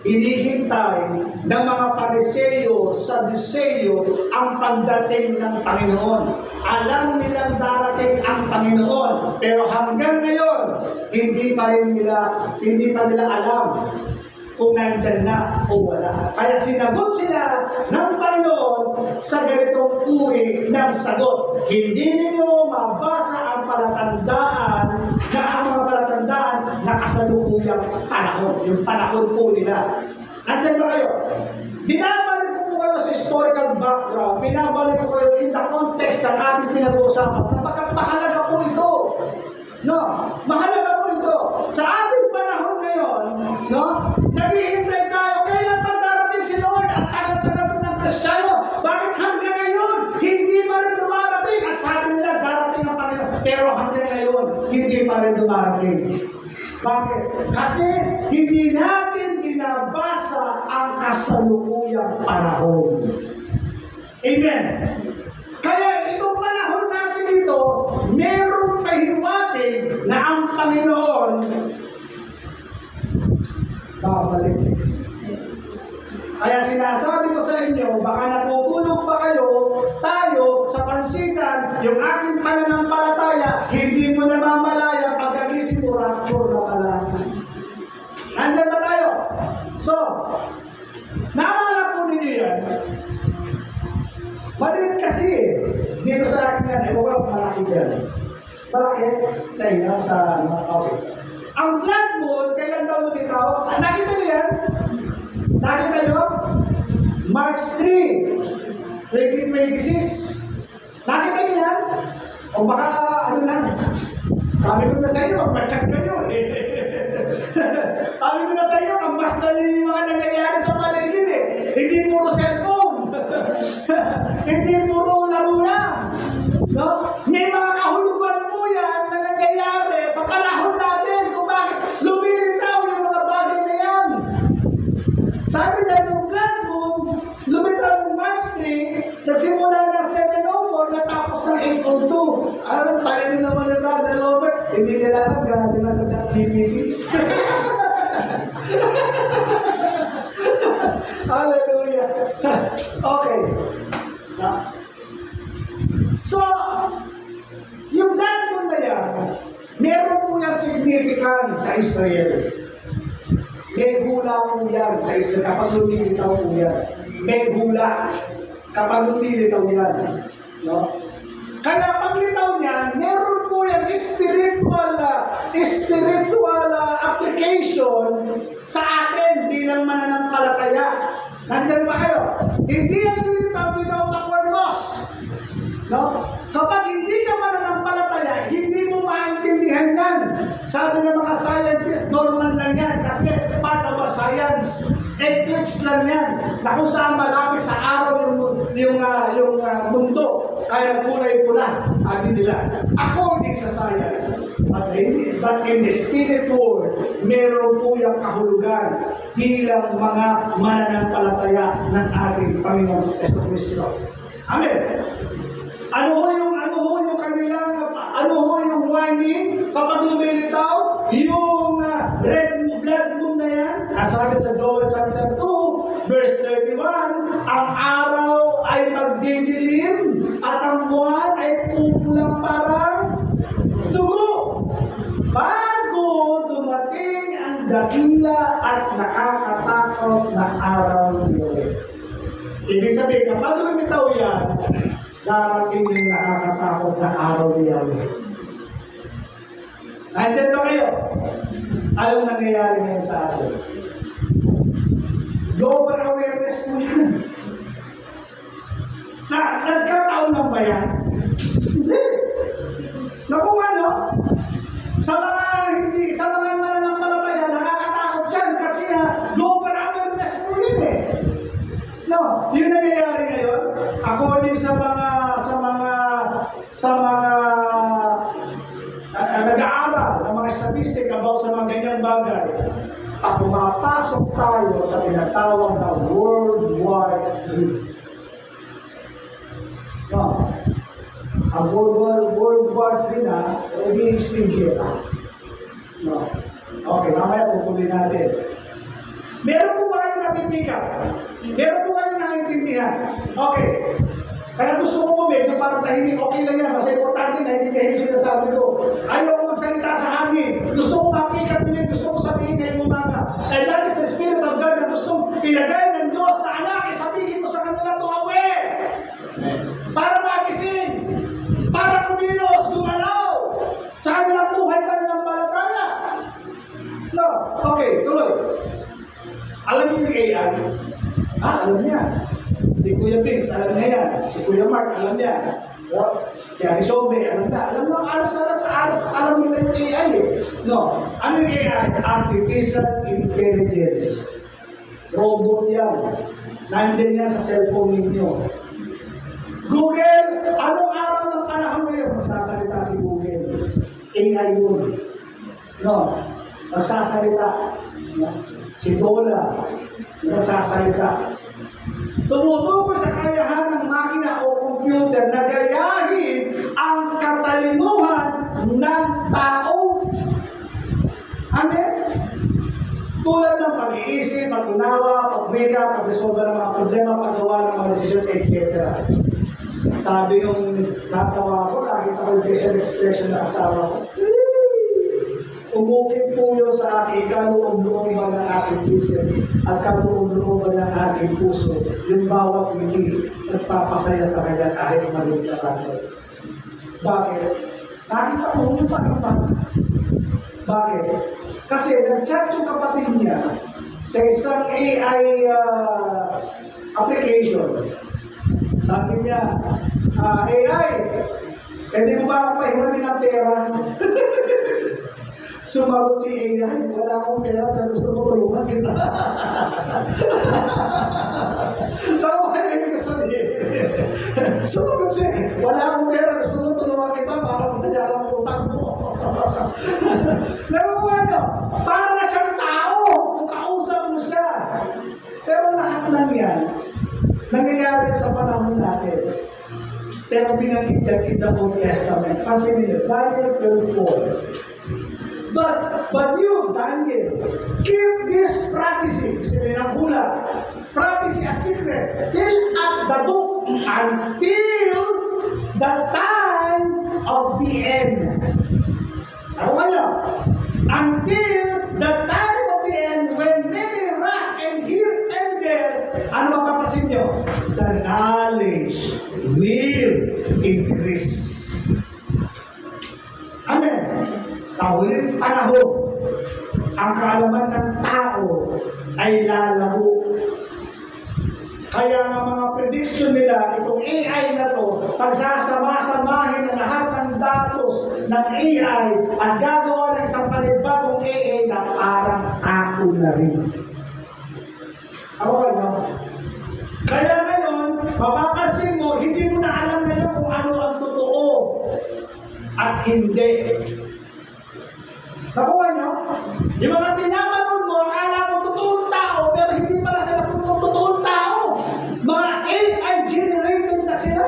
inihintay ng mga Pariseo sa Saduseo ang pagdating ng Panginoon. Alam nilang darating ang Panginoon, pero hanggang ngayon, hindi pa nila alam kung nandyan na o wala. Kaya sinagot sila ng Panginoon sa ganitong uri ng sagot. Hindi ninyo mabasa ang palatandaan na kasalukuyang panahon. Yung panahon po nila. Nandyan ba kayo? Binabalik ko po kayo sa historical background. Binabalik ko kayo in the context ng ating pinag-uusapan. Sapagkat mahalaga po ito. No? Mahalaga po ito. Sa ating panahon ngayon, no? Naghihintay tayo. Kailan pa darating si Lord at tagal-tagal po ng Kristiyano? Bakit hanggang ngayon? Hindi pa rin dumarating. Ang sabi nila, darating ang Panginoon. Pero hanggang ngayon, hindi pa rin dumarating. Bakit? Kasi hindi natin binabasa ang kasalukuyang panahon. Amen. Kaya itong panahon natin ito, merong pahiwatig na ang Panginoon babalik. Kaya sinasabi ko sa inyo, baka natutulog pa tayo sa pansitan, yung ating pananampalataya, hindi mo namamalaya pagkagising mo, rapture na pala. Nandiyan ba tayo? So, naalala po ninyo yan. Maliit kasi dito sa akin yan, ewan ko malaki dyan. Malaki? Sa inyo, sa ano? Okay. Ang blood moon, kailan daw lumitaw? Nakita niyo yan? Nakita niyo? March 3, 2026. Nakita niyo yan? O baka ano lang? Sabi ko na sa iyo, magpatsak kayo eh. Sabi ko na sa iyo, ang mas dali yung mga nangyayari sa paligid eh. Hindi puro cellphone. Hindi puro laro lang. No? May mga kahulugan po yan na nangyayari sa panahon natin kung bakit lumilitaw yung mga bagay na yan. Sabi niya, yung blood moon, lumitaw ng March 3, nagsimula ng 7:04, natapos ng 8:02. Alam, talino naman ng Brother Robert, hindi nila alam, grabe na sa ChatGPT. Hallelujah. Okay. So, yung blood moon na yan, meron po yung significant sa Israel. May hula po yan sa Israel kapag lumilitaw po yan. May hula kapag lumilitaw yan. No? Kaya paglitaw niyan, meron po yung spiritual application sa atin bilang mananampalataya. Nandyan ba kayo? Hindi yan lumilitaw without a purpose. No? Kapag hindi ka mananampalataya, hindi mo maintindihan yan. Sabi ng mga scientists, normal lang yan kasi part of a science. Eclipse lang yan. Na kung saan malapit sa araw yung mundo. Kaya kulay pula, sabi nila. According sa science. But in the spirit world, meron po yung kahulugan bilang mga mananampalataya ng ating Panginoon Jesucristo. Amen. Ano ho yung warning kapag lumilitaw? Yung red blood moon na yan. Sabi sa Joel chapter 2, verse 31, ang araw ay magdidilim at ang buwan ay pupulang parang dugo. Bago dumating ang dakila at nakakatakot na araw ng Diyos. Ibig sabihin, kapag lumitaw yan, darating yung nakakatakot na araw ni Yahweh. Nandiyan ba kayo? Anong nangyayari ngayon sa atin? Global awareness mo yan. Nagkataon lang ba yan? Hindi. Naku ano? Sa mga mananampalataya, nakakatakot yan kasi global awareness mo yun eh. No? yung nangyayari ngayon, according sa mga nag-aaral ng mga statistic about sa mga ganyang bagay, at pumapasok tayo sa tinatawag na World War III. No. Ang World War III na, hindi extinct. No. Okay, mamaya pupunin natin. Meron po ba kayo napipikat? Meron po kayo nakaintindihan? Okay. Kaya gusto ko medyo para tahimik, okay lang yan. Mas importante na hindi dahil sinasabi ko. Ayaw ko magsalita sa hangin. Gusto ko mapikat din, gusto ko sabihin ngayong umaga. And that is the Spirit of God na gustong ilagay ng Diyos na anak, sabihin mo sa kanila to aware. Para magising. Para kumilos, gumalaw. Sa kanilang buhay pa rin ang palataya. No, okay, tuloy. Alam niyo yung AI? Alam niya. Si Kuya Biggs, alam niya yan. Si Kuya Mark, alam niya. Si Ate Shobe, alam niya. Alam nila yung AI eh. No. Ano yung AI? Artificial Intelligence. Robot yan. Nandiyan yan sa cellphone ninyo. Google, anong araw ng panahon ngayon? Magsasalita si Google. AI yun. No. Magsasalita. No? Si Dola. Magsasalita. Tumutukoy sa kakayahan ng makina o computer na gayahin ang katalinuhan ng tao. Amen? Tulad ng pag-iisip, pag-unawa, pag-wika, pag-resolve ng mga problema, paggawa ng mga desisyon, etc. Sabi yung natawa ko, nakita ko yung facial expression ng asawa ko. Umukit po yun sa akin, kaloob-looban ng aking puso at kaloob-looban ng aking puso, yung bawat hindi nagpapasaya sa kanya kahit maliit na kanya. Bakit? Nakita ko yung pagkapan. Bakit? Kasi nag-chat yung kapatid niya sa isang AI application. Sabi niya, AI, pwede mo ba akong pahiramin ng pera? Sumagot si AI, wala akong pera pero gusto mo tulungan kita. Tama kayo ibig sabihin. Sumagot siya, wala akong pera gusto mo tulungan kita para magdayaran mo utang mo. Nagawa niyo, para na siyang tao kung kausap mo siya. Pero lahat ng yan, nangyayari sa panahon natin. Pero binanggit in the Old Testament. Kasi nila, Daniel 12:4. But you, Daniel, keep this prophecy, sabi ng hula, prophecy a secret, seal up the book until the time of the end. Ako nga until the time of the end, when many rush and here and there, ano mapapasin nyo? The knowledge will increase. Amen. Sa huling panahon, ang kaalaman ng tao ay lalago. Kaya nga mga prediction nila, itong AI na to, pagsasama-samahin ang lahat ng datos ng AI at gagawa ng isang panibagong AI na parang ako na rin. Ako kayo? Kaya ngayon, mapapansin mo, hindi mo na alam ngayon kung ano ang totoo at hindi. Nakuha nyo? Yung mga pinapanood mo, akala mo totoong tao, pero hindi pala sila totoong tao. Mga AI generated na sila.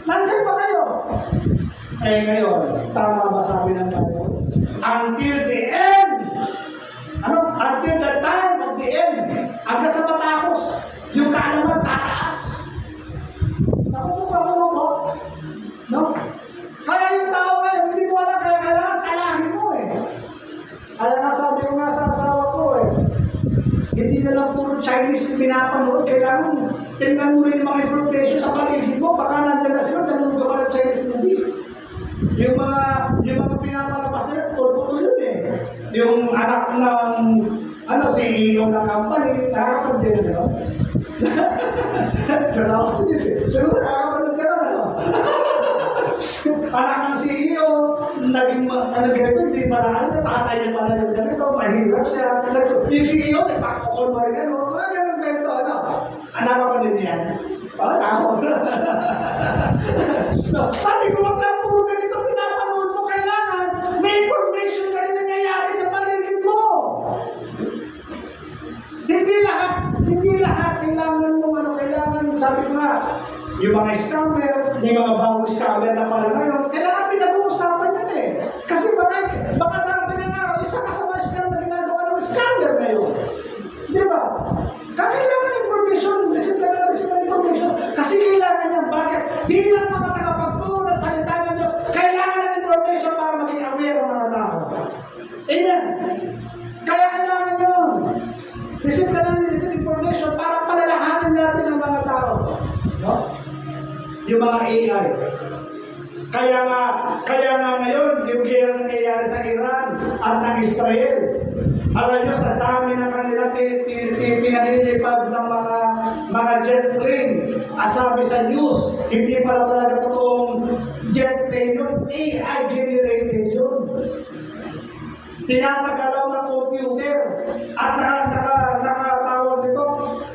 Nandiyan ba kayo? Eh ngayon, tama ba sabi ng Bible? Until the end. Ano? Until the time of the end. Hanggang sa matapos, yung kaalaman tataas. Nakuha mo. No? Kaya yung tao ngayon, hindi mo alam, kaya kailangan salahin mo eh. Kaya nga sabi ko nga sa asawa ko eh, hindi na lang puro Chinese yung pinapanood, kailangan tingnan mo rin yung mga information sa paligid mo, baka nandiyan na sila, nanonood ka pa ng Chinese movie. Yung mga pinapalabas nila, puro yun eh. Yung anak ng CEO ng company, nakakapag din, no? Gano'n kasi din, siguro nakakapag ka na, no? Anak ng CEO, naging hindi maraan niya, tatay niya pala yung ganito, mahirap siya. Yung CEO, nagpakukol pa rin yan, mga ganun ganito, ano? Napapanood niyan? Tao. No, sabi ko, wag lang puro ganito pinapanood mo. Kailangan may information ka rin nangyayari sa paligid mo. Hindi lahat kailangan mo, kailangan, sabi ko nga, yung mga scammer, yung mga bagong scammer na pala ngayon, kailangan pinag-uusapan yan eh. Kasi baka darating na nga, isa ka sa mga scammer na ginagawa ng scammer ngayon. Di ba? Kailangan information, receive ng information. Kasi kailangan niya, bakit? Bilang mga nakapagturo ng salita ng Diyos, kailangan ng information para maging aware ang mga tao. Amen? Kaya kailangan yun. Receive information para palalahanin natin ang mga tao. No? Yung mga AI. Kaya nga ngayon, yung gera nangyayari sa Iran at ng Israel. Alam nyo, sa dami ng kanila pinalilipad ng mga jet plane. Sabi sa news, hindi pala talaga totoong jet plane yun, AI generated yun. Pinapagalaw ng computer at nakatawag nito,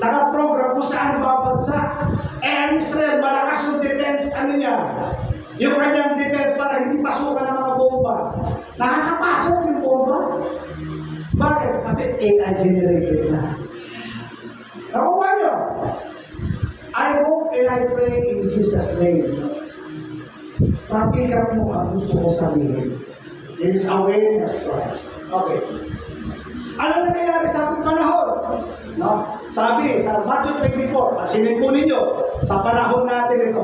nakaprogram kung saan babagsak. Ang Israel, malakas yung defense, niya, yung kanyang defense para hindi pasukan ng mga bomba. Nakakapasok yung bomba. Bakit? Kasi AI generated na. Nakuha nyo? I hope and I pray in Jesus' name. Papikat mo ang gusto ko sabihin. It is awareness to us. Okay. Ano nangyayari sa ating panahon? No? Sabi sa Matthew 24, asinin po ninyo, sa panahon natin ito.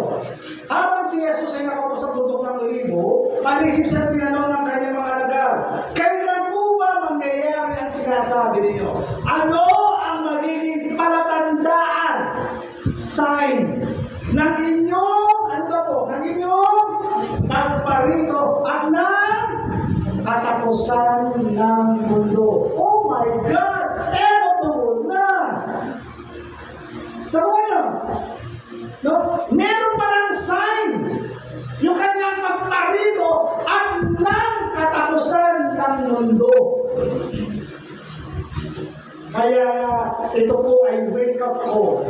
Habang si Jesus ay nakaupo sa bundok ng Olibo, palihim siya tinanong ng kanyang mga alagad, kailan po ba mangyayari ang sinasabi ninyo? Ano ang magiging palatandaan, sign, ng inyong, ng inyong pagparito at ng katapusan ng mundo? Oh my God! Tumuod na! Nakuha nyo? No? Meron palang sign yung kanyang pagparito at ng katapusan ng mundo. Kaya ito po ay wake-up call.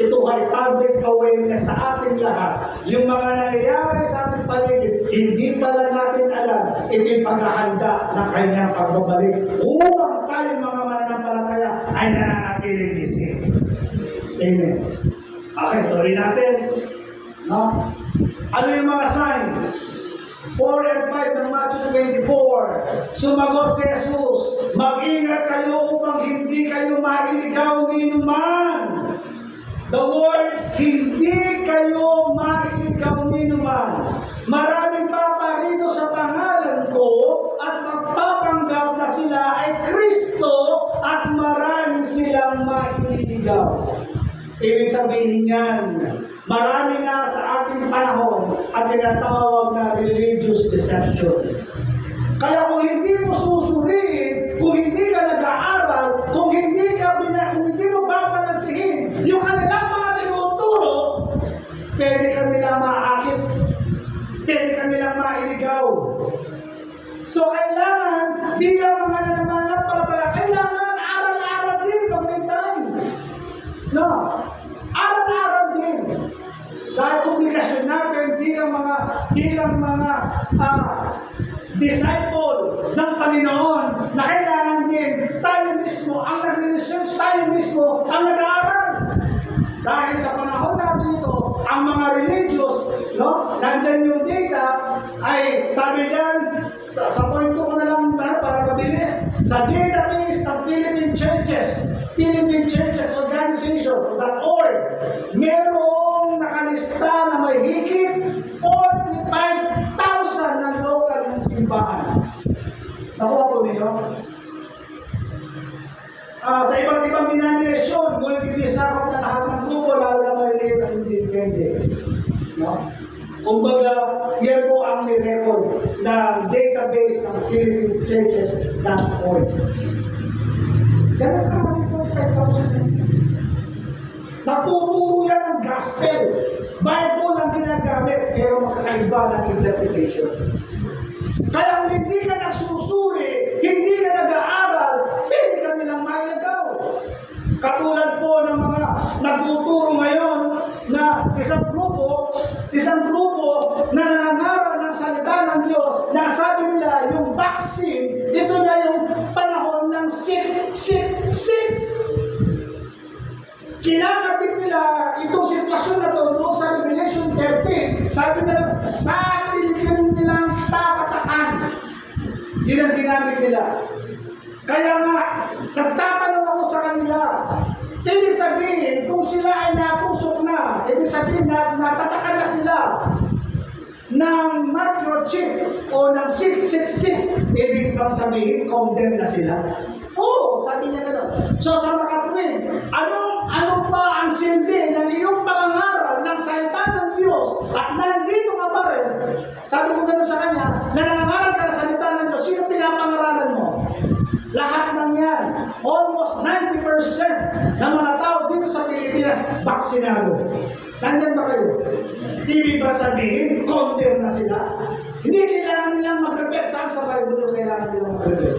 Ito ay public awareness sa ating lahat. Yung mga nangyayari sa ating paligid, hindi pala natin alam. Ito yung paghahanda ng kanyang pagbabalik. Upang tayo mga mananampalataya ay nananatiling gising. Amen. Okay, tuloy natin. No? Ano yung mga sign? 4 and 5 ng Matthew 24. Sumagot si Jesus, mag-ingat kayo upang hindi kayo mailigaw ni numan. The word, hindi kayo mailigaw ni numan. Maraming paparito sa pangalan ko at magpapanggap na sila ay Kristo at marami silang mailigaw. Ibig sabihin yan, marami na sa ating panahon at tinatawag na religious deception. Kaya kung hindi mo susuriin, kung hindi ka nag-aaral, kung hindi mo papanasihin yung kanilang mga tinuturo, pwede ka nila maakit, pwede ka nila mailigaw. So kailangan, bilang mga nananampalataya, kailangan aral-aral din pag may time. No, aral-aral din. Dahil publikasyon natin bilang mga disciple ng Panginoon na kailangan din tayo mismo ang nag-research, tayo mismo ang nag-aaral. Dahil sa panahon natin ito, ang mga religious, no, nandyan yung data, ay sabi dyan, sa point ko na lang para mabilis, sa database ng Philippine Churches Organization.org, merong nakalista na may higit 45,000 na local ng simbahan. Nakuha po ninyo? Sa iba't ibang denominasyon, ngunit hindi sakop na lahat ng grupo, lalo na maliliit na independent. No? Kumbaga, yan po ang nirecord ng database ng Philippine Churches.org. Ganun karami po, 5,000. Natuturo yan ng gospel. Bible ang ginagamit, pero makakaiba ng interpretation. Kaya kung hindi ka nagsusuri, hindi ka nag-aaral, pwede ka nilang mailagaw. Katulad po ng mga nagtuturo isang grupo na nangangaral ng salita ng Diyos na sabi nila yung vaccine, ito na yung panahon ng 666. Kinakabit nila itong sitwasyon na to doon sa Revelation 13. Sabi nila, sa pilitin nilang tatatakan. Yun ang ginamit nila. Kaya nga, nagtatanong ako sa kanila, ibig sabihin, kung sila ay natusok na, ibig sabihin na natatakan na sila ng microchip o ng 666, ibig bang sabihin, condemn na sila? Oo, sabi niya gano'n. So sa makatuwid, ano pa ang silbi ng iyong pangangaral ng salita ng Diyos at nandito ka pa rin? Sabi ko gano'n sa kanya, na nangangaral ka ng salita ng Diyos, sino pinapangaralan mo? Lahat ng yan, almost 90% ng mga tao dito sa Pilipinas, baksinado. Nandiyan ba kayo? Ibig ba sabihin, condemn na sila? Hindi kailangan nilang mag-repent. Saan sa Bible kailangan nilang mag-repent?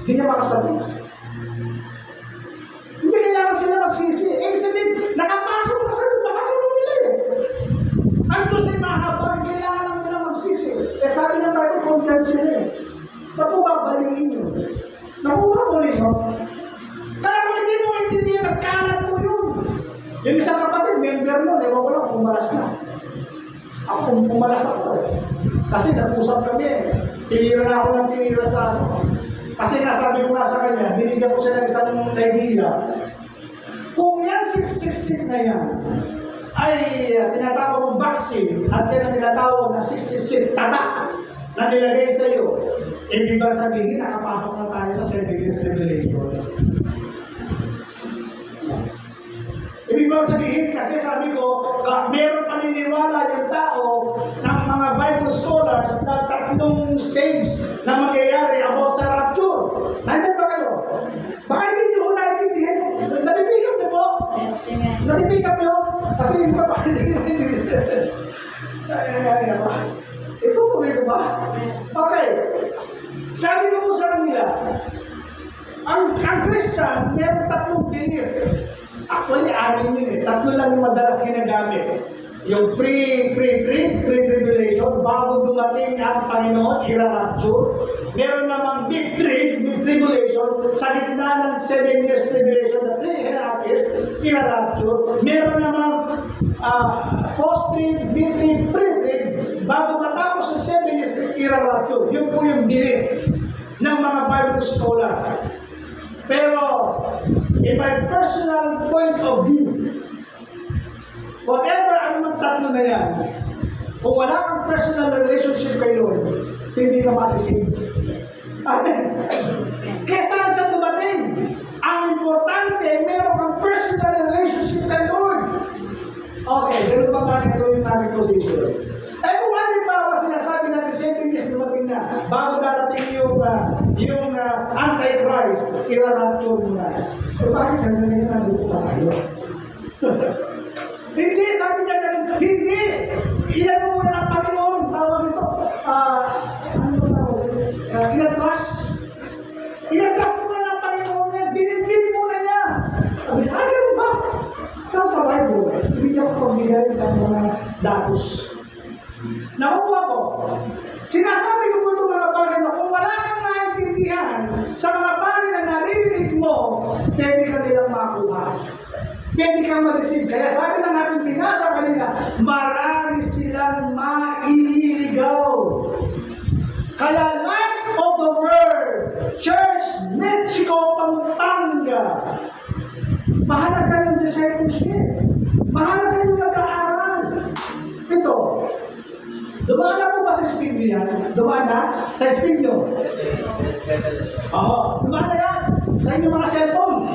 Hindi niya makasabi. Hindi kailangan sila magsisi. Ibig sabihin, nakapasok na sa loob, nakatulong nila eh. Ang Diyos ay mahaba, kailangan lang nila magsisi. Eh sabi ng Bible, condemn sila eh. Naku, babaliin nyo. Naku, babaliin nyo. Kaya kung hindi mo intindihan, nagkalat mo yun. Yung isang kapatid, member nun, ewan ko lang, pumalas na. Ako, pumalas ako eh. Kasi nag-usap kami eh. Tinira na ako ng tinira sa ano. Kasi nasabi ko nga sa kanya, binigyan ko siya ng isang idea. Kung yan 666 na yan, ay tinatawag mong vaccine at yan ang tinatawag na 666 tatak na nilagay sa iyo, ibig ba sabihin, nakapasok na tayo sa 7 years revelation? Ibig ba sabihin, kasi sabi ko, meron paniniwala yung tao ng mga Bible scholars na tatlong stage na mangyayari about sa rapture. Nandiyan ba kayo? Baka hindi nyo ko naintindihan. Nabibigap niyo po? Yes, amen. Nabibigap niyo? Kasi hindi pa hindi nyo naintindihan. Itutuloy ko ba? Okay. Sabi ko po sa kanila, ang Christian, meron tatlong belief. Actually, anim yun eh. Tatlo lang yung madalas ginagamit. Yung pre-tribulation, bago dumating ang Panginoon, ira-rapture. Meron namang mid-tribulation, sa gitna ng 7 years tribulation, na 3.5 years, ira-rapture. Meron namang post-trib, mid-trib, pre-trib, bago matapos ng 7 years, ira-rapture. Yun po yung belief ng mga Bible scholar. Pero, in my personal point of view, whatever ano man tatlo na yan, kung wala kang personal relationship kay Lord, hindi ka masisig. Amen. Kaya saan sa dumating? Ang importante, meron kang personal relationship kay Lord. Okay, ganun pa ba ito yung namin position? Eh kung halimbawa sinasabi natin 7 years dumating na, bago darating yung Antichrist, ira-rapture mo na. So bakit ganun yung nandito pa kayo? Hindi, sabi niya ganun. Hindi! Ilan mo muna ng Panginoon. Tawag ito. Ano ba tawag? Inatras. Inatras mo na ng Panginoon niya. Binibig mo na niya. Sabi, ganun ba? Saan sa Bible? Hindi niya ko pagbigay ng mga datos. Nakuha ko. Sinasabi ko po itong mga bagay na kung wala kang maintindihan sa mga bagay na naririnig mo, pwede ka nilang makuha. Pwede kang mag-receive. Kaya sabi na natin pinasa kanina, marami silang maililigaw. Kaya Light of the World, Church, Mexico, Pampanga, mahalaga yung discipleship. Mahalaga yung nag-aaral. Ito, dumaan na po ba sa Espinyo yan? Dumaan na? Sa Espinyo? Oo, dumaan na yan. Sa inyong mga cellphone.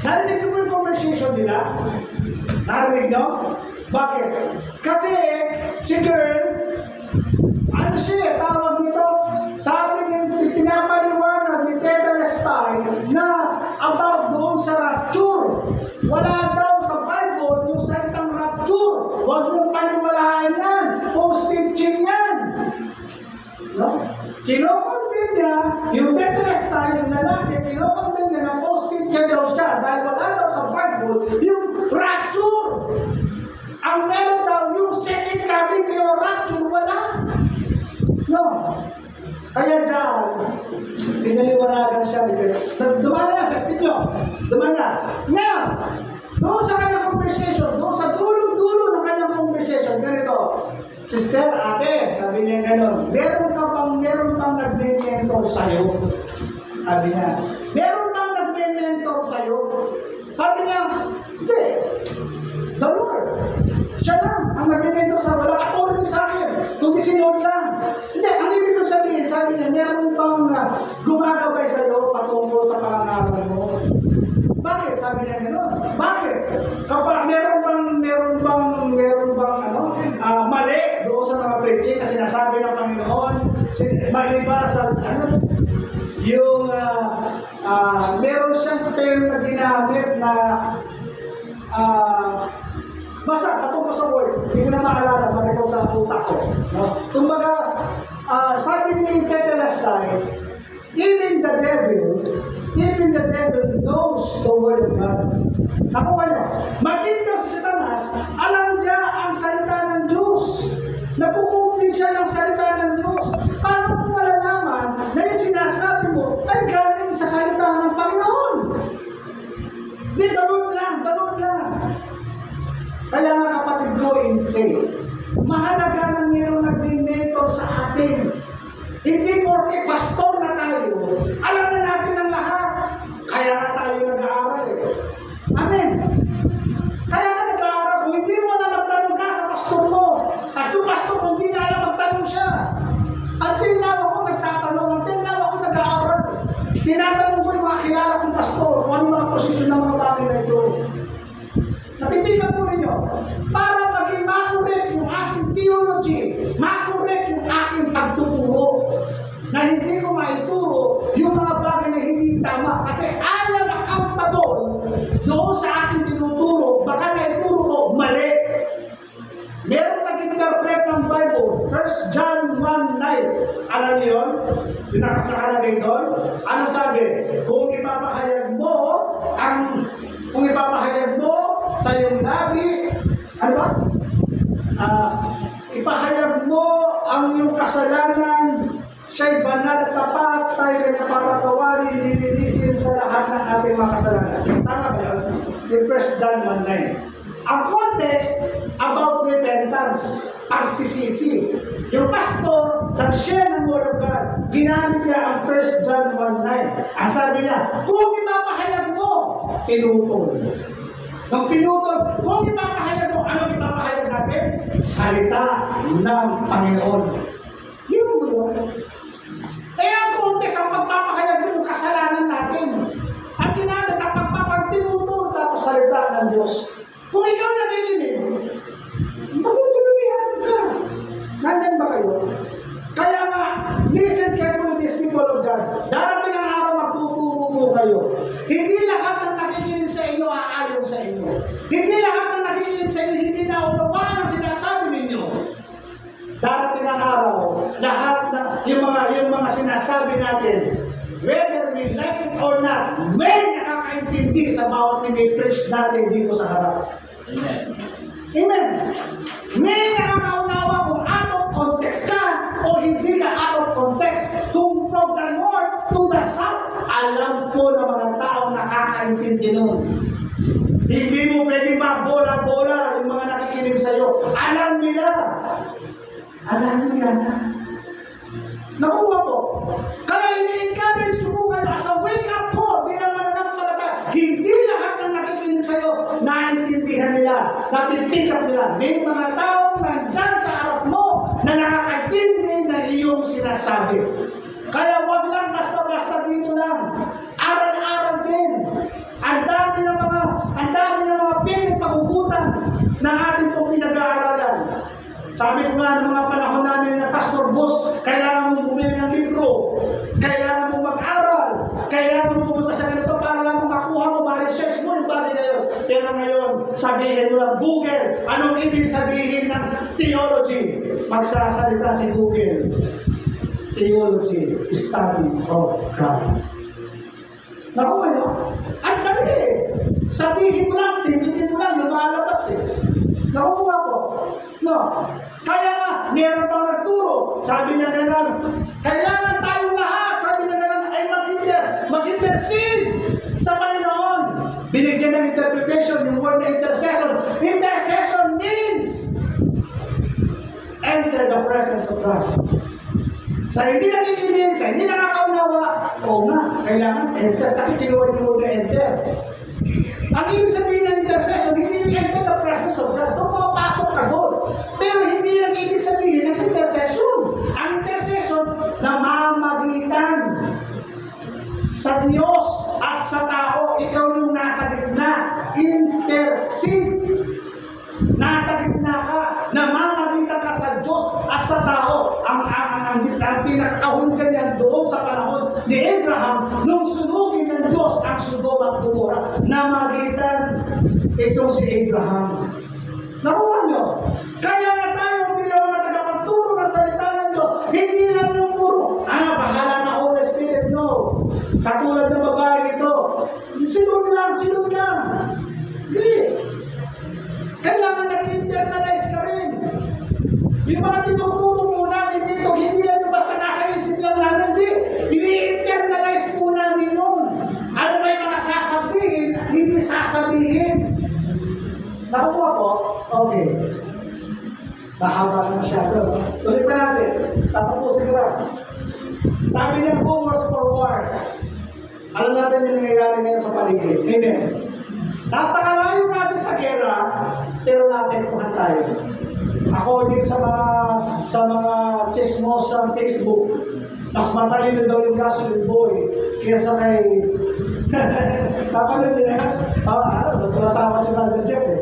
Narinig niyo po yung conversation nila? Narinig niyo? Bakit? Kasi si girl, ano siya, tawag nito, sabi niya, pinapaliwanag ni Teta Lestay na about doon sa rapture. Wala daw sa Bible yung salitang rapture. Huwag mong paniwalaan yan. Post-teaching yan. No? Kinokondem niya, yung Teta Lestay, yung lalaki, kinokondem niya na post-teacher daw siya dahil wala daw sa Bible yung rapture. Kaya dyan, pinaliwanagan siya. Dumaan na sa studio. Dumaan na. Ngayon, doon sa kanyang conversation, doon sa dulo-dulo ng kanyang conversation, ganito, Sister, ate, sabi niya gano'n, meron bang nag-mentor sa'yo? Sabi niya, meron bang nag-mentor sa'yo? Sabi niya, hindi. The Lord. Siya lang ang nag-mentor sa wala katulad sa akin. Kundi si Lord lang. Hindi, ang ibig ko sabihin, sabi niya, meron bang gumagabay sa'yo patungkol sa pangangaral mo? Bakit? Sabi niya gano'n. Bakit? Kapag meron bang mali doon sa mga preaching na sinasabi ng Panginoon, mali ba sa yung meron siyang term na ginamit na basta patungkol sa word, hindi ko na maalala, marito sa utak ko. No? Kumbaga, sabi ni Tetelestai, even the devil knows the word of God. Nakuha nyo, maging daw si Satanas, alam niya ang salita ng Diyos. Nagkukumpi siya ng salita ng Diyos. Paano mo malalaman na yung sinasabi mo ay galing sa salita ng Panginoon? Di, dalot lang. Kaya nga kapatid ko in faith, mahalaga na mayroong nag-mentor sa atin. Hindi porke pastor na tayo, alam na natin ang lahat. Kaya na tayo nag-aaral eh. Amen. Kaya ka nag-aaral, kung hindi mo na magtanong ka sa pastor mo, at yung pastor kung hindi na alam magtanong siya. Until now ako nagtatanong, until now ako nag-aaral. Tinatanong ko yung mga kilala kong pastor, kung ano mga posisyon ng mga bagay na ito. Natitigan po ninyo, para maging makurek yung aking theology, makurek yung aking pagtuturo, na hindi ko maituro yung mga bagay na hindi tama. Kasi I am accountable doon sa aking tinuturo, baka naituro ko mali. Meron nag-interpret ng Bible, 1 John 1:9. Alam niyo yun? Yung nakasakalagay doon? Ano sabi? Kung ipapahayag mo sa iyong labi, ano ba? Ipahayag mo ang iyong kasalanan, siya'y banal at tapat, tayo kanya papatawarin, nililisin sa lahat ng ating mga kasalanan. Tama ba yun? Yung 1 John 1:9. Ang context about repentance, pagsisisi. Yung pastor, nag-share ng Word of God, ginamit niya ang 1 John 1:9. Ang sabi niya, kung ipapahayag mo, pinutol. Nung pinutol, kung ipapahayag mo, ano ipapahayag natin? Salita ng Panginoon. Yun mo yun. Kaya ang context ang pagpapahayag yung kasalanan natin. Ang ginamit ang pagpapagpinutol tapos salita ng Diyos. Kung ikaw nakikinig, magpapulumihan ka. Nandyan ba kayo? Kaya nga, listen carefully these people of God. Darating ang araw magtuturo po kayo. Hindi lahat ng nakikinig sa inyo aayon sa inyo. Hindi lahat ng nakikinig sa inyo hindi naunawaan ang sinasabi ninyo. Darating ang araw, lahat na yung mga sinasabi natin, whether we like it or not, may nakakaintindi sa bawat mini-preach natin dito sa harap. Amen. Amen. May nakakaunawa kung out of context ka o hindi ka out of context. Kung from the north to the south, alam ko na mga taong nakakaintindi nun. Hindi mo pwede bola-bola yung mga nakikinig sa'yo. Alam nila. Alam nila na. Nakuha po. Kaya ini-encourage ko po kayo as a wake-up call bilang mananampalataya. Hindi lahat ng nakikinig sa'yo naintindihan nila, napipick up nila. May mga taong nandyan sa harap mo na nakakaintindi na iyong sinasabi. Kaya wag lang basta-basta dito lang. Aral-aral din. Ang dami ng mga pinagpagugutan na ating pong pinag-aaralan. Sabi ko nga ng mga panahon namin na Pastor Boss, kailangan mong bumili ng libro, kailangan mong mag-aral, kailangan mong pumunta sa ganito para lang makuha mo, ma-research mo yung bagay na yun. Pero ngayon, sabihin mo lang, Google, anong ibig sabihin ng theology? Magsasalita si Google. Theology, study of God. Nakuha nyo? Ang dali eh. Sabihin mo lang, tinutin mo lang, lumalabas eh. Nakuha po. No. Kaya nga, meron pang nagturo. Sabi niya ganun, kailangan tayong lahat, sabi niya ganun, ay mag-intercede sa Panginoon. Binigyan ng interpretation, yung word na intercession. Intercession means enter the presence of God. Sa hindi nakikinig, sa hindi nakakaunawa, oo nga, kailangan enter. Kasi kinuha yung word na enter. Ang ibig sabihin ng intercession, hindi yung enter the presence of God. Doon papasok ka doon. Pero hindi lang ibig sabihin ng intercession. Ang intercession, namamagitan sa Diyos at sa tao. Ikaw yung nasa gitna. Intercede. Nasa gitna ka. Namamagitan ka sa Diyos at sa tao. Ang pinakahulugan niya doon sa panahon ni Abraham, nung sunugin ng Diyos ang Sodoma at Gomora, namagitan itong si Abraham. Nakuha nyo? Kaya nga tayo bilang mga tagapagturo ng salita ng Diyos, hindi lang yung puro, bahala na Holy Spirit, no. Katulad ng babae nito, sinug lang. Hindi. Kailangan nag-internalize ka rin. Yung mga tinuturo muna dito, hindi lang yung basta nasa isip lang namin, hindi. I-internalize muna din yun. Ano ba yung mga sasabihin, hindi sasabihin. Nakuha po? Okay. Mahaba na masyado. Tuloy pa natin. Tatapusin ko lang. Sabi niya, rumors for war. Alam natin yung nangyayari ngayon sa paligid. Amen. Napakalayo natin sa gera, pero naapektuhan tayo. Ako din sa mga chismos sa Facebook, mas matalino daw yung gasoline boy kaysa kay... Kapanood din yan? Natatawa si Brother Jeff eh.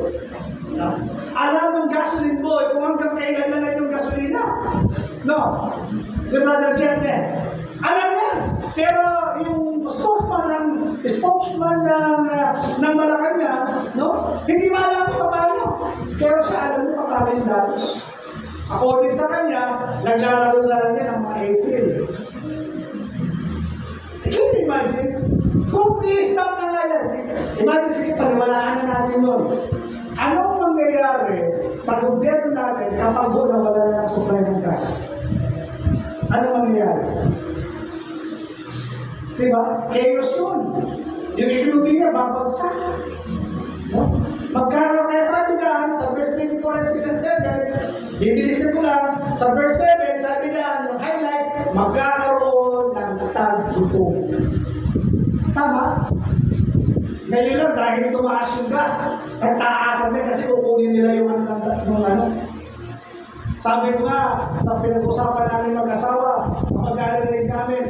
Alam ng gasoline boy kung hanggang kailan na lang yung gasolina. No? Yung Brother Jeff din. Alam niya. Pero yung spokesman ng Malacanang, no? Hindi maalam pa paano. Pero siya alam mo pa paano yung datos. According sa kanya, naglalaro na lang yan ng mga April. Can you imagine? Kung i-stop na nga yan, imagine, sige, paniwalaan na natin yun. Anong mangyayari sa gobyerno natin kapag nawala na ang supply ng gas? Anong mangyayari? Diba? Chaos yun. Yung ekonomiya, babagsak. No? Magkaroon kaya sabi dyan, sa verse 24 and 6 and 7, bibilisin ko lang, sa verse 7, sabi dyan, yung highlights, magkakaroon ng tagtutong. Tama? Ngayon lang, dahil tumaas yung gas, nagtaasan din kasi kukunin nila yung ano. Sabi ko nga, sa pinag-usapan namin mag-asawa, mag-arinig namin,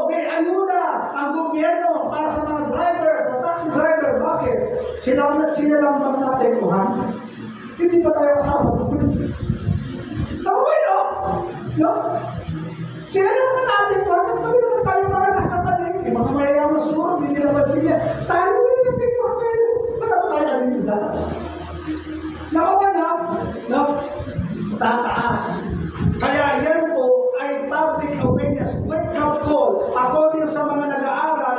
may ayuda ang gobyerno para sa mga drivers, sa taxi driver. Bakit? Sila lang bang naapektuhan? Hindi pa tayo kasama. Tama ba yun? No? Sila lang bang naapektuhan? Pwede naman tayo mga nasa paligid. Mga mayayaman siguro, hindi naman sila. Tayo rin yung picture tayo. Wala ba tayo nalinda? Nakawala? No? Tataas. Kaya yan po ay public awareness, wake-up call. According sa mga nag-aaral,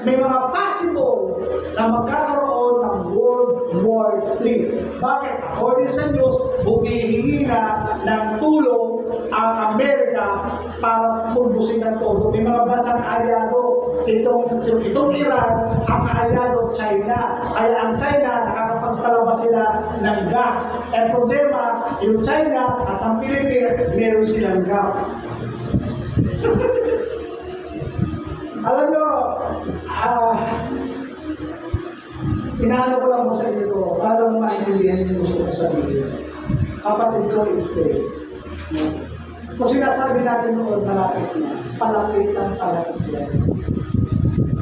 may mga possible na magkakaroon ng World War III. Bakit? According sa news, humihingi na ng tulong ang Amerika para pulbusin ng todo. May mga basang aliado. Itong Iran, ang aliado China. Kaya ang China, nakakapagpalabas sila ng gas. Ang problema, yung China at ang Pilipinas, meron silang gap. Alam nyo, inaano ko lang mo sa inyo ko, para mo maintindihan yung gusto ko sabihin. Kapatid ko, ito. Kung sinasabi natin noon, palapit lang yan.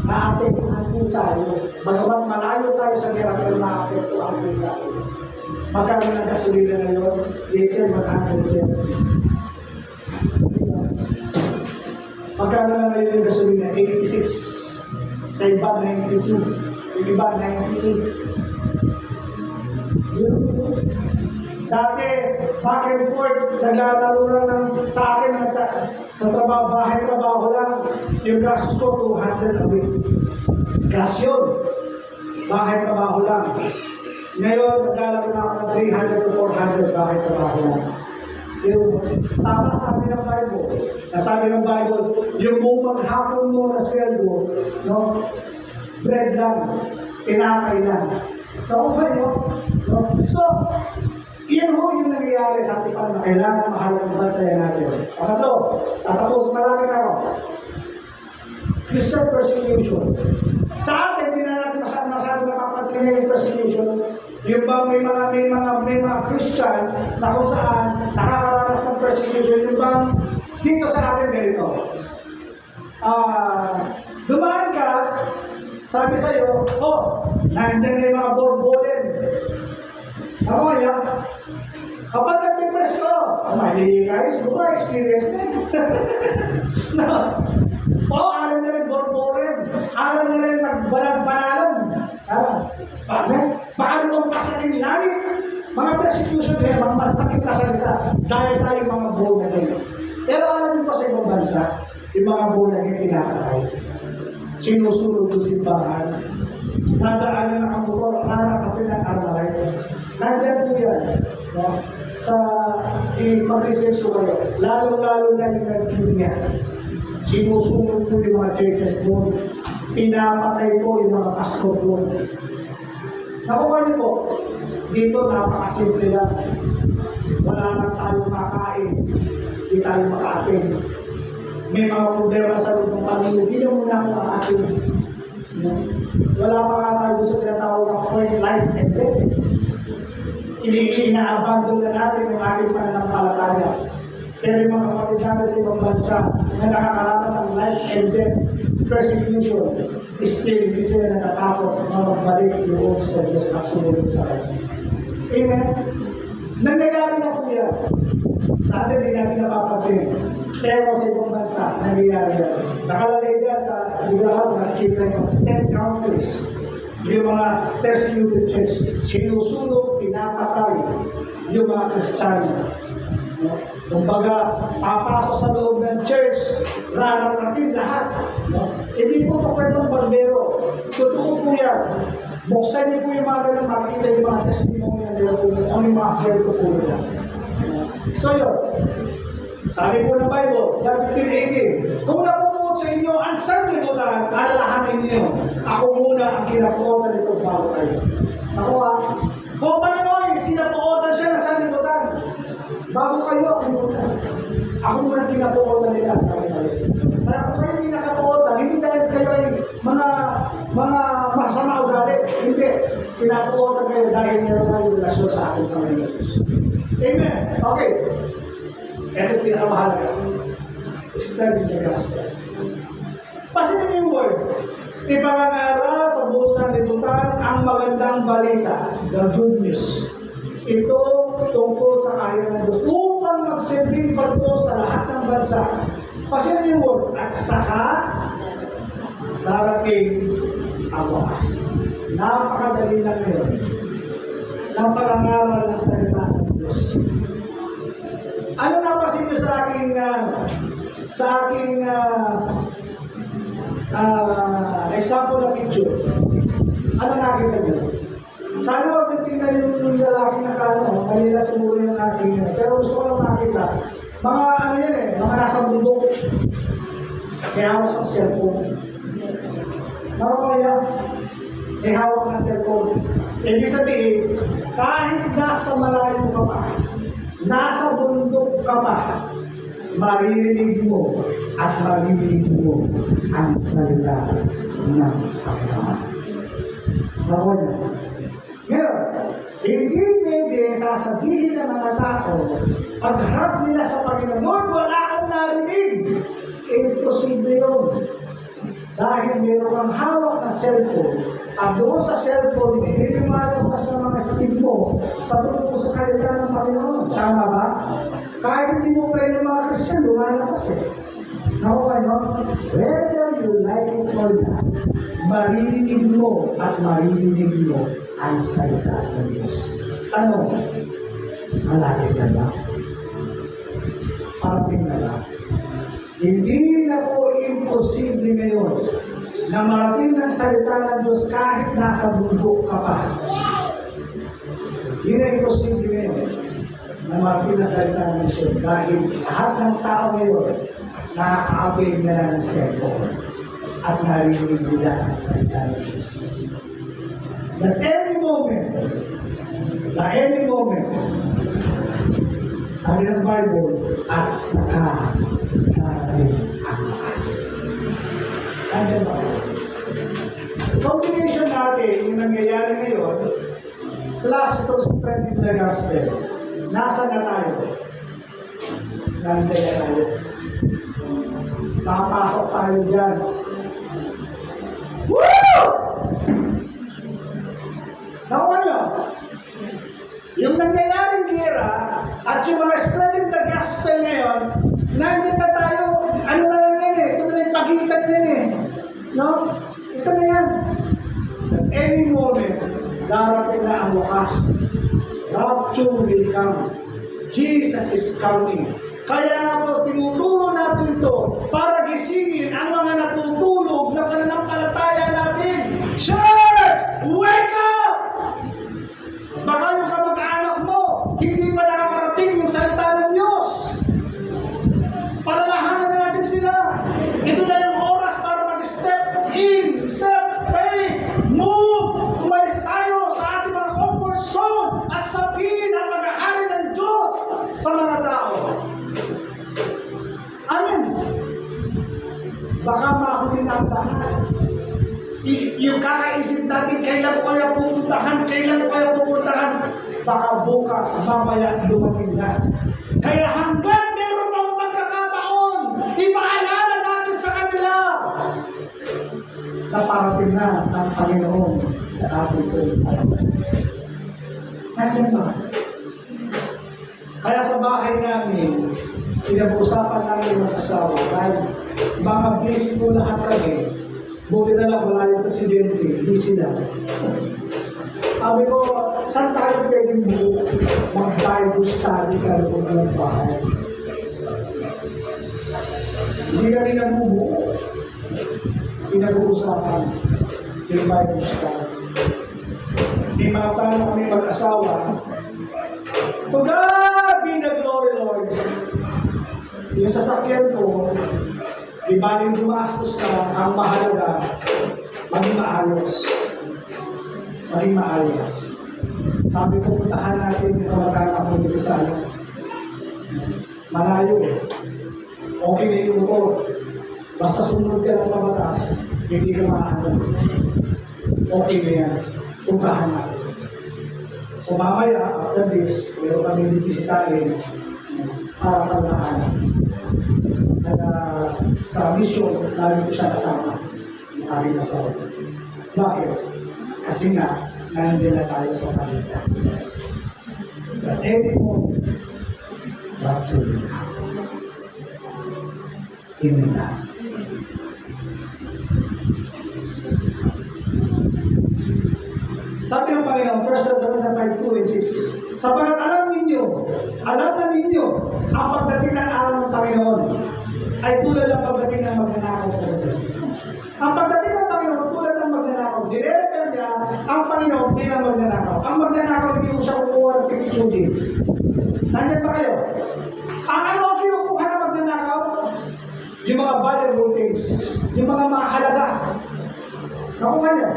Naapektuhan po tayo. Bagamat malayo tayo sa gera, pero naapektuhan po tayo. Magkano ng gasolina ngayon? Diesel, magkano yan. Magkano na ngayon yung gasolina? 86. Sa iba, 92. Yung iba, 98. Dati, back and forth, naglalaro lang sa akin, sa trabaho, bahay-trabaho lang, yung gastos ko, 200 a week. Gas yun. Bahay-trabaho lang. Ngayon, naglalaro na ako ng 300 to 400 bahay-trabaho lang. Yung tama sabi ng Bible. Nasabi ng Bible, yung buong maghapon mo na sweldo, no? Bread lang, tinapay lang. Nakuha nyo? No? So, yan ho yung nangyayari sa ating na kailangan mahalagang bantayan natin. Pangatlo, tatapos marami na ako. Christian persecution. Sa atin, hindi na natin masyado napapansin yung persecution. Yung bang may mga Christians na kung saan nakakaranas ng persecution, yung bang dito sa atin ganito. Dumaan ka, sabi sa'yo, nandiyan na yung mga borbolen. Ako kaya, kapag nag-press ko, mali guys, buka experience na. No. Alam na rin borbolen, alam na rin nagbanag-banalan. Paano mong pasakin langit? Mga persecution rin, mga masakit na salita, dahil tayo mga born again. Pero alam niyo pa sa ibang bansa, yung mga born again pinakatay. Sinusunod yung simbahan, nadaanan na ang motor, nanakapin ang armalay. Nandiyan po yan. No? Sa pag-research ko kayo, lalo-lalo na yung nag-dunya. Sinusunod po yung mga churches doon. Pinapatay po yung mga pastor doon. Nakuha niyo po, dito napakasimple lang. Wala na tayong makain. Hindi tayo makaatin. May mga problema sa loob ng pamilya. Hindi na muna ako makaatin. Wala pa nga tayo sa tinatawag ng point, life, and death. Ina-abandon na natin yung ating pananampalataya. Pero yung mga kapatid natin sa ibang bansa na nakakaranas ng life and death persecution, still hindi sila natatakot na magbalik yung sa Diyos at sumunod sa Kanya. Amen? Nangyayari na po yan. Sa atin, hindi natin napapansin. Pero sa ibang bansa, nangyayari yan. Nakalagay dyan sa ligahan, nakikita nyo, 10 countries. Yung mga persecuted church, sinusunog, pinapatay yung mga Kristiyano. Kumbaga, papasok sa loob ng church, rararating lahat. Hindi po ito kwentong barbero. Totoo po yan. Buksan niyo po yung mga ganun, makikita yung mga testimony nila po, ano yung mga kwento po nila. So yun, sabi po ng Bible, John 15:18, kung napupunod sa inyo ang sanglibutan, alalahanin niyo, ako muna ang kinapuotan nito bago kayo. Ako kung Panginoon, kinapuotan siya ng sanglibutan, bago kayo ang kinapuotan. Ako muna kinapuotan nila. Kaya kung kayo kinakapuotan, hindi dahil kayo ay mga masama ugali. Hindi. Kinapuotan kayo dahil meron kayo relasyon sa ating Panginoon Jesus. Amen. Okay. Ito pinakamahalaga. Study the gospel. Pasin yung word. Ipangangaral sa buong sanlibutan ang magandang balita, the good news. Ito tungkol sa kahit ng Diyos upang magsilbing pagto sa lahat ng bansa. Pasin yung word. At saka darating ang wakas. Napakadali lang yun. Napakangaral ng salita ng Diyos. Ano napasin nyo sa aking example na picture? Ano nakita nyo? Sana wag yung tingnan yung lalaki na kanila siguro yung aking pero gusto ko lang makita. Mga ano yan mga nasa bundok. Kaya hawak sa cellphone. Kaya hawak na cellphone. Ibig sabihin, kahit nasa malayo ka pa, nasa bundok ka pa, maririnig mo at maririnig mo ang salita ng Panginoon. Bawal na. Ngayon, hindi pwede sasabihin ng mga tao, pagharap nila sa Panginoon, Lord, wala akong narinig. Imposible yun. Dahil meron kang hawak na cellphone, at doon sa cellphone, hindi lumalabas ng mga speed mo, patungkol po sa salita ng Panginoon. Tama ba? Kahit hindi mo pwede ng mga Christian, lumalabas Nakuha nyo? Whether you like it or not, maririnig mo at maririnig mo ang salita ng Diyos. Ano? Malapit na ba? Parating na ba? Hindi na po imposible ngayon na marating ng salita ng Diyos kahit nasa bundok ka pa. Hindi na imposible ngayon. na mga pinasalita ng misyon dahil lahat ng tao ngayon nakaka-avail na ng cellphone at narinig nila ang salita ng Diyos. That any moment, sabi ng Bible, at saka darating ang lakas. Andiyan ba? Combination natin yung nangyayari ngayon plus itong spreading the gospel. Nasa na tayo? Nandiyan tayo. Nakapasok tayo dyan. Woo! Nakuha nyo? Yung nangyayaring gira at yung mga spreading the gospel ngayon, nandiyan na tayo, ano na lang yan eh, ito na yung pagitan yan eh. No? Ito na yan. At any moment, darating na ang wakas. Rapture will come. Jesus is coming. Kaya nga po, tinuturo natin ito para gisingin ang mga natutulog na pananampalataya natin. Church! Wake up! Baka yung kamag-anak mo, hindi pa nakakarating yung salita ng Diyos. Palalahanan na natin sila. Ito na yung oras para mag-step in, step faith, move. Umalis tayo sa ating mga comfort zone at sabihin ang pag-ahari ng Diyos sa mga tao. Amen. Baka mahuli na ang lahat. Yung kakaisip natin, kailan ko kaya pupuntahan, baka bukas, mamaya, dumating na. Kaya hanggang meron pang pagkakataon, ipaalala natin sa kanila na parating na ang Panginoon sa ating pagkakas. Nandiyan ba? Kaya sa bahay namin, pinag-uusapan namin ng asawa, kahit mga busy po lahat kami, buti na lang wala yung presidente, hindi sila. Sabi ko, saan tayo pwedeng mag-Bible study sa loob ng bahay? Hindi kami nagbubuo. Pinag-uusapan yung Bible study. May mga tanong kami mag-asawa, to God be the glory, Lord. Yung sasakyan ko, di baling gumastos na ang mahalaga, maging maayos. Maging maayos. Sabi ko, puntahan natin yung kamag-anak mo dito sa ano. Malayo eh. Okay na yung motor. Basta sumunod ka lang sa batas, hindi ka maano. Okay na yan. Puntahan natin. So mamaya, after this, meron kami bibisitahin para paglahan. Sa mission, lagi ko siya kasama. Yung asawa. Bakit? Kasi nga, nandiyan na tayo sa kanila. But every moment, rapture will come. Amen na. Sabi ng Panginoon, 1 Thessalonians 5:2 and 6, sapagat alam na ninyo, ang pagdating ng araw ng Panginoon ay tulad ng pagdating ng magnanakaw sa lugar. Ang pagdating ng Panginoon tulad ng magnanakaw, dire-refer niya ang Panginoon bilang magnanakaw. Ang magnanakaw hindi mo siya kukuha ng pipitsudin. Nandiyan pa kayo? Ang ano ang kinukuha ng magnanakaw? Yung mga valuable things, yung mga mahalaga. Nakuha niya?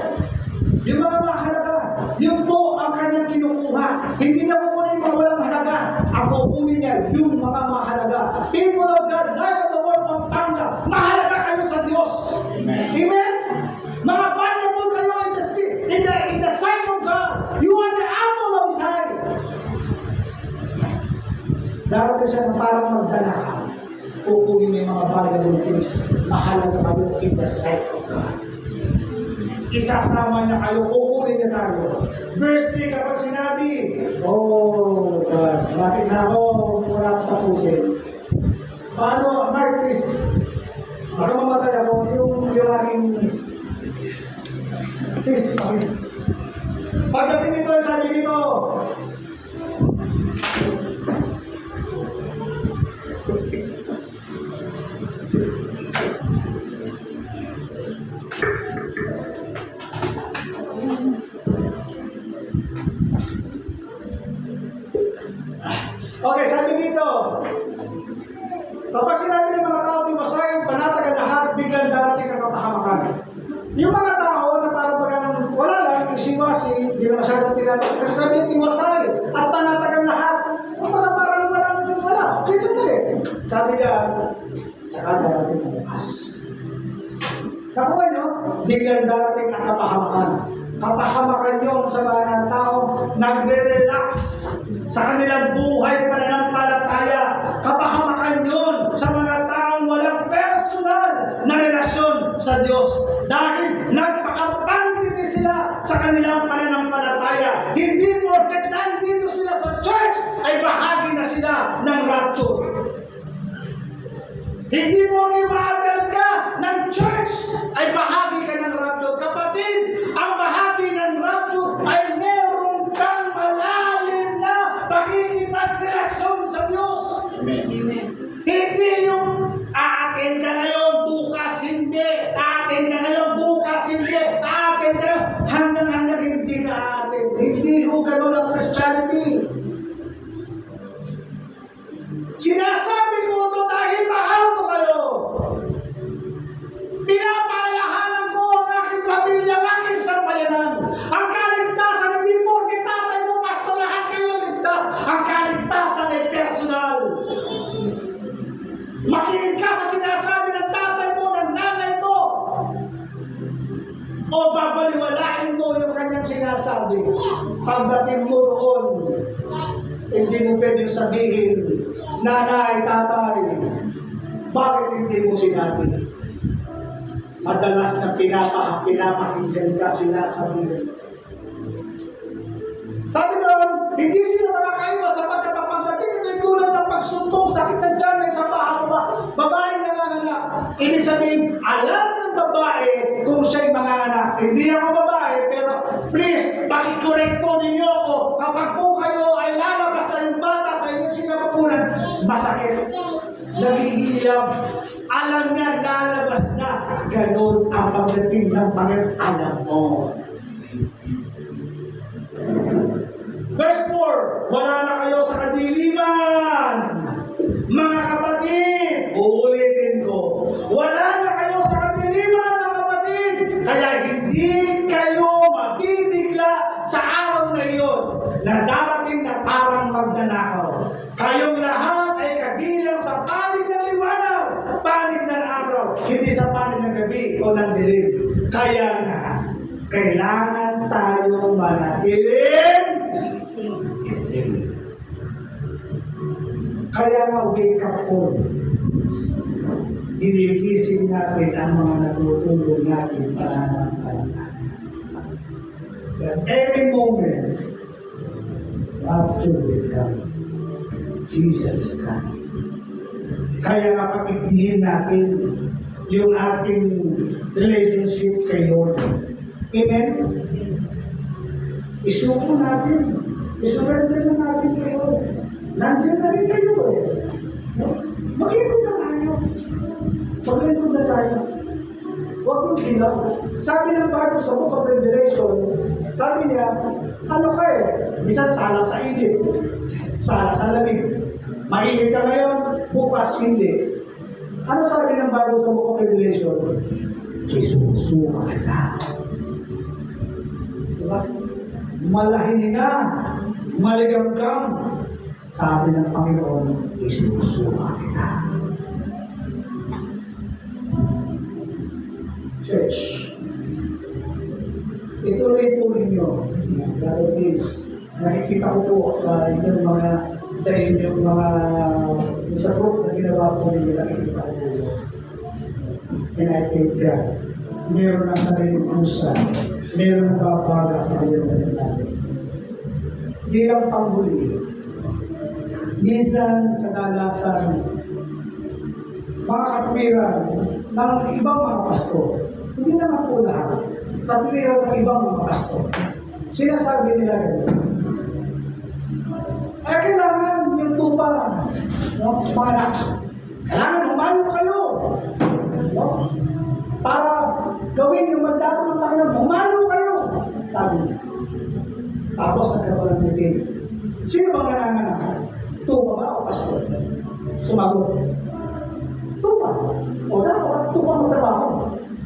Yung mga mahalaga, yun po ang kanyang kinukuha. Hindi niya kukunin yung mga walang halaga. Ang kukunin niya, yung mga mahalaga. People of God, light of the world, Pampanga, mahalaga kayo sa Diyos. Amen? Amen? Mga valuable kayo in the sight of God. You are the apple of His eye. Darating siya na parang magdala. Kukunin niya yung mga valuable things. Mahalaga kayo in the sight of God. Isasama niya kayo, kukunin niya tayo. Verse 3, kapag sinabi, oh God, bakit na ako wala akong tapusin? Paano, Mark, please, baka mamatay ako, yung aking, please, okay. Pagdating nito, sabi nito, Okay, sabi dito, kapag sinabi ng mga tao tiwasain, panatag ang lahat, biglang darating ang kapahamakan. Yung mga tao na parang bagang wala lang, isiwasi, hindi na masyadong pinatas. Kasi sabi niya tiwasay at panatag ang lahat. Yung mga parang wala, okay lang eh. Sabi niya, tsaka darating ang bukas. Nakuha nyo, biglang darating ang kapahamakan. Kapahamakan yun sa mga tao nagre-relax sa kanilang buhay pananampalataya. Kapahamakan yun sa mga taong walang personal na relasyon sa Diyos. Dahil nagpakapantiti sila sa kanilang pananampalataya. Hindi porket nandito sila sa church ay bahagi na sila ng rapture. Hindi mo i-attend ka ng church ay bahagi ka ng rapture. Kapatid, ang bahagi ng rapture ay meron kang malalim na pakikipagrelasyon sa Diyos. Amen. Hindi yung aatin ka ngayon, bukas hindi. Aatin ka ngayon, bukas hindi. Aatin ka hanggang hindi ka aatin. Hindi ko ganun ang Christianity. Sinasabi ko ito dahil mahal ko kayo. Pinapaalalahanan ko ang aking pamilya, ang aking sambayanan. Ang kaligtasan, hindi porke tatay mo, pastor, lahat kayo ligtas. Ang kaligtasan ay personal. Makinig ka sa sinasabi ng tatay mo, ng nanay mo. O babaliwalain mo yung kanyang sinasabi. Pagdating mo roon, hindi mo pwedeng sabihin, nanay, tatay, bakit hindi mo sinabi? Madalas na pinapakinggan ka sila sa Biblia. Sabi doon, hindi sila nakakaiwas sa pagkatapagdating. Ito'y gulat ng pagsuntong, sakit ng tiyan ng isang babaeng nanganganak. Ibig sabihin, alam ng babae kung siya'y manganganak. Hindi ako babae, pero please, pakikorek po ninyo ako. Kapag po kayo ay lalabas na yung bata sa inyo sinapapunan, masakit. Naghihilab. Alam niya, lalabas na. Ganon ang pagdating ng Panginoon. Alam mo. Verse 4, wala na kayo sa kadiliman. Mga kapatid, uulitin ko. Wala na kayo sa kadiliman, mga kapatid. Kaya hindi kayo mabibigla sa araw na iyon na darating na parang magnanakaw. Kayong lahat ay kabilang sa panig ng liwanag, panig ng araw, hindi sa panig ng gabi o ng dilim. Kaya nga, kailangan tayo manatiling isim. Kaya nga, wake up call. Inigising natin ang mga natutulong natin pananampalataya. That every moment, rapture will come. Jesus Christ. Kaya nga pag-ibigin natin yung ating relationship kay Lord. Amen? Isuko natin. Isurrender na natin kay Lord. Nandiyan na rin kayo eh. Mag-ikot na tayo. Mag-ikot na tayo. Huwag mong hilaw. Sabi ng Bible sa Book of Revelation, sabi niya, ano ka eh? Isang sala sa Egypt. Sala sa lamig. Mainit ka ngayon, bukas hindi. Ano sabi ng Bible sa Book of Revelation? Isusuka kita. Diba? Malahininga, maligamgam. Sabi ng Panginoon, isusuka kita. Church, ituloy po ninyo. God please, nakikita ko po sa inyong mga sa group na ginawa po ninyo, nakikita ko po. And I think that meron ang sariling pusa, meron ang babaga sa inyong natin. Hindi lang panghuli. Minsan, kadalasan, mga katwiran ng ibang mga pastor, hindi naman po lahat, katwiran ng ibang mga pastor, sinasabi nila rin, ay kailangan yung tupa, no? Mga anak, kailangan humayo kayo, no? Para gawin yung mandato ng Panginoon, humayo kayo, sabi niya. Tapos nagkaroon ng titig. Sino bang nanganganak? Tupa ba o pastor? Sumagot. Tupa. O dapat tupa mo trabaho.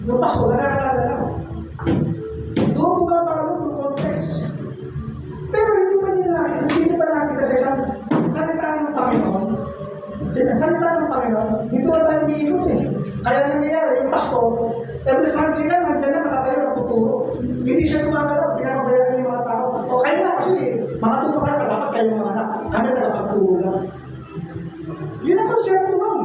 Yung pastor, nagkakalaga lang. Doon mo ba parang yung context? Pero hindi pa nakita sa isang salita ng Panginoon. Salita ng Panginoon, dito na tayo umiikot eh. Kaya nangyayari, yung pastor, every Sunday lang, nandiyan na nakatayo ng tuturo. Hindi siya gumagalaw, pinakabayaran yung mga tao. O kayo na kasi, mga tupa kayo, dapat kayo mga anak. Kami tagapagturo lang. Yun ang konsepto nun.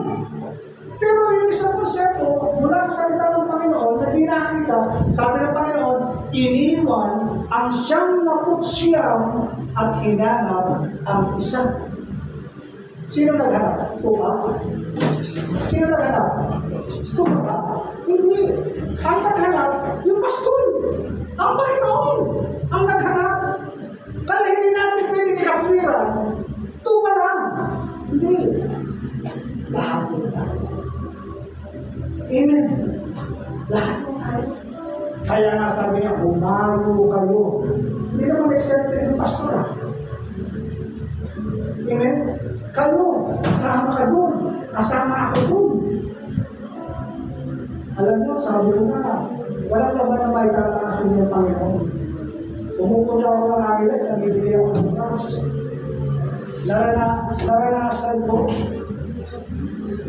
Pero yung isang konsepto, mula sa salita ng Panginoon, na di nakita, sabi ng Panginoon, iniwan ang 99 at hinanap ang isa. Sino naghanap? Tupa? Sino naghanap? Tupa ba? Hindi. Ang naghanap, yung pastor. Ang Panginoon. Ang naghanap. Kaya hindi natin pwedeng ikapuliran. Tupa lang. Hindi. Lahat po tayo. Amen. Lahat po tayo. Kaya nga sabi niya, bumago kayo. Hindi naman excepted yung pastor. Amen. Kayo, kasama ka doon. Kasama ako doon. Alam mo, sabi ko nga, walang laban na may tatakas ng Panginoon. Pumupunta ako ng Angeles, nabibigay ako ng trust. Naranasan ko.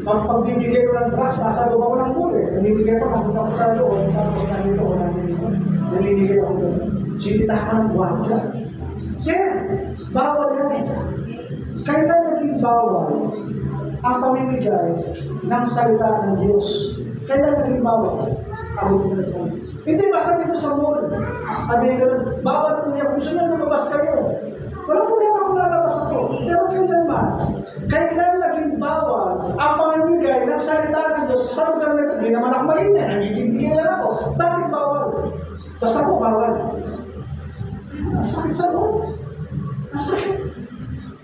Pagbibigay ko ng trust, nasa loob ako ng pool eh. Nabibigay ko, napunta ko sa loob, tapos nandito ko nandito. Nabibigay ako doon. Sinitahan ng gwadya. Sir, bawal yan eh. Kailan naging bawal ang pamimigay ng salita ng Diyos? Kailan naging bawal? Ako dito sa hindi basta dito sa mall. Sabi nila, bawal po niya. Gusto niya lumabas kayo. Walang problema kung lalabas ako. Pero kailan man? Kailan naging bawal ang pamimigay ng salita ng Diyos sa lugar na ito? Hindi naman ako mainit. Nangibigay lang ako. Bakit bawal? Basta po bawal. Ang sakit sa loob. Ang sakit.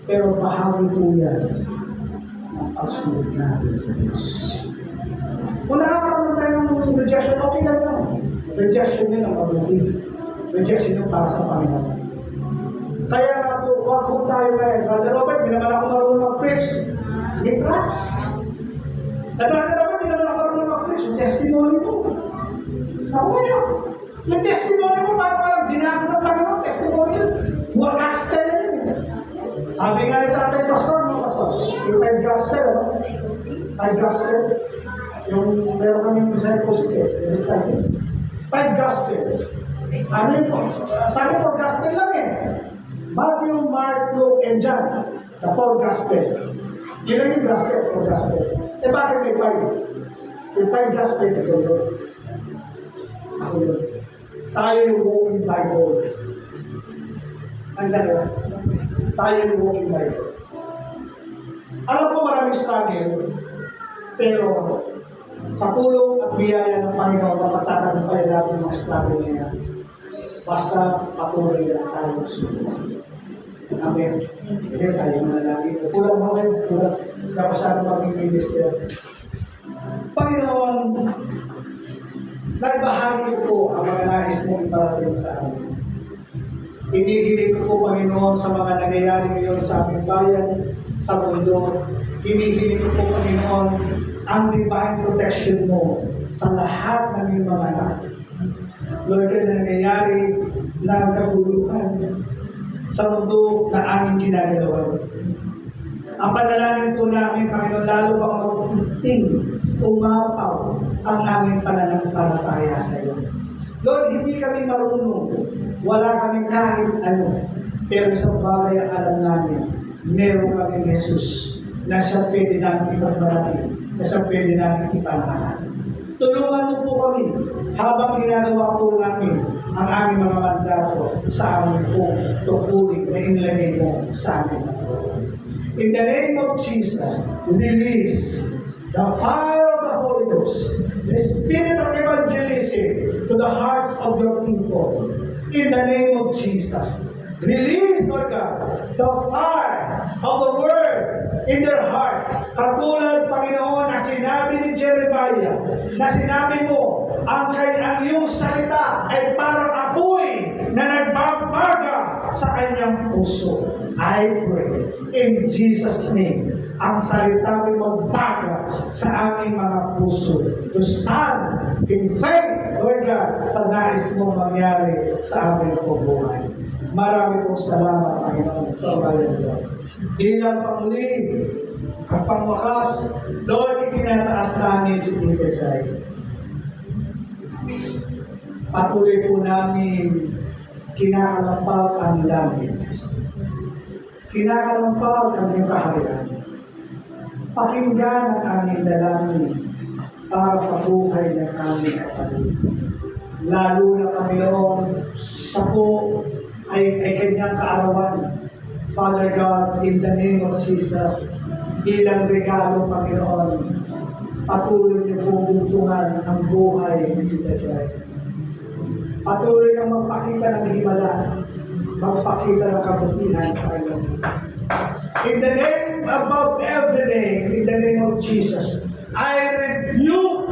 Pero bahagi po yan ang pagsunod natin sa Diyos. Kung nakakaroon tayo ng rejection, okay lang lang. Rejection yun ang mabuti. Rejection yun para sa Panginoon. Kaya nga po, wag po tayo ngayon. Brother Robert, di naman ako marunong mag-preach. May trust. Brother Robert, di naman ako marunong mag-preach. Yung testimony mo. Ako nyo. Yung testimony mo, parang binago ng Panginoon. Testimony yun. Gospel yun. Sabi nga ni Tatay Pastor, no, Pastor? Yung five gospel, no? Five gospel. Yung meron kami discipleship eh. Five gospel. Ano yun po? Sabi po, gospel lang eh. Matthew, Mark, Luke, and John. The four gospel. Yun lang yung gospel, four gospel. Eh bakit may five? Yung five gospel, ito yun. Ako yun. Tayo yung walking Bible. Andiyan yun. Tayo yung walking Bible. Alam ko maraming struggle, pero sa tulong at biyaya ng Panginoon, mapagtatagumpayan natin mga struggle niya. Basta patuloy na tayo sumunod. Amen. Sige, tayo manalangin. Kulang mo kayo. Kulang. Kapag saan mag-iilis niya. Panginoon, nagbahagi ko po ang mga nais mong iparating sa amin. Hinihiling ko po, Panginoon, sa mga nangyayari ngayon sa aming bayan, sa mundo. Hinihiling ko po, Panginoon, ang divine protection mo sa lahat ng iyong mga anak. Lord, na nangyayari ng kabuluhan sa mundo na aming ginagalawan. Ang panalangin po namin, Panginoon, lalo pang mabuting umapaw ang aming pananampalataya sa iyo. Lord, hindi kami marunong, wala kami kahit ano, pero isang bagay ang alam namin, meron kami Jesus na siya pwede namin ipagmarami, na siya pwede namin ipangalan. Tulungan mo po kami habang ginagawa po namin ang aming mga mandato sa aming po tukuling na inilagay mo sa amin. In the name of Jesus, release the fire of the Holy Ghost, the spirit of evangelism to the hearts of your people. In the name of Jesus, release, Lord God, the fire of the Word in their heart. Katulad, Panginoon, na sinabi ni Jeremiah, na sinabi mo, ang iyong salita ay parang apoy na nagbabaga sa kanyang puso. I pray in Jesus' name, ang salita mo magbaga sa aming mga puso. To stand in faith, Lord God, sa nais mong mangyari sa aming buhay. Marami pong salamat, Panginoon, sa bayan ko. Bilang panguli, ang pangwakas, Lord, itinataas namin si Tita Jai. Patuloy po namin kinakalampag ang langit. Kinakalampag ang iyong kaharian. Pakinggan ang aming dalangin para sa buhay ng aming kapatid. Lalo na, Panginoon, siya po ay kanyang kaarawan. Father God, in the name of Jesus, bilang regalo, Panginoon, patuloy niyo po buntungan ang buhay ng Tita Jai. Patuloy kang magpakita ng himala, magpakita ng kabutihan sa kanya. In the name above every name, in the name of Jesus, I rebuke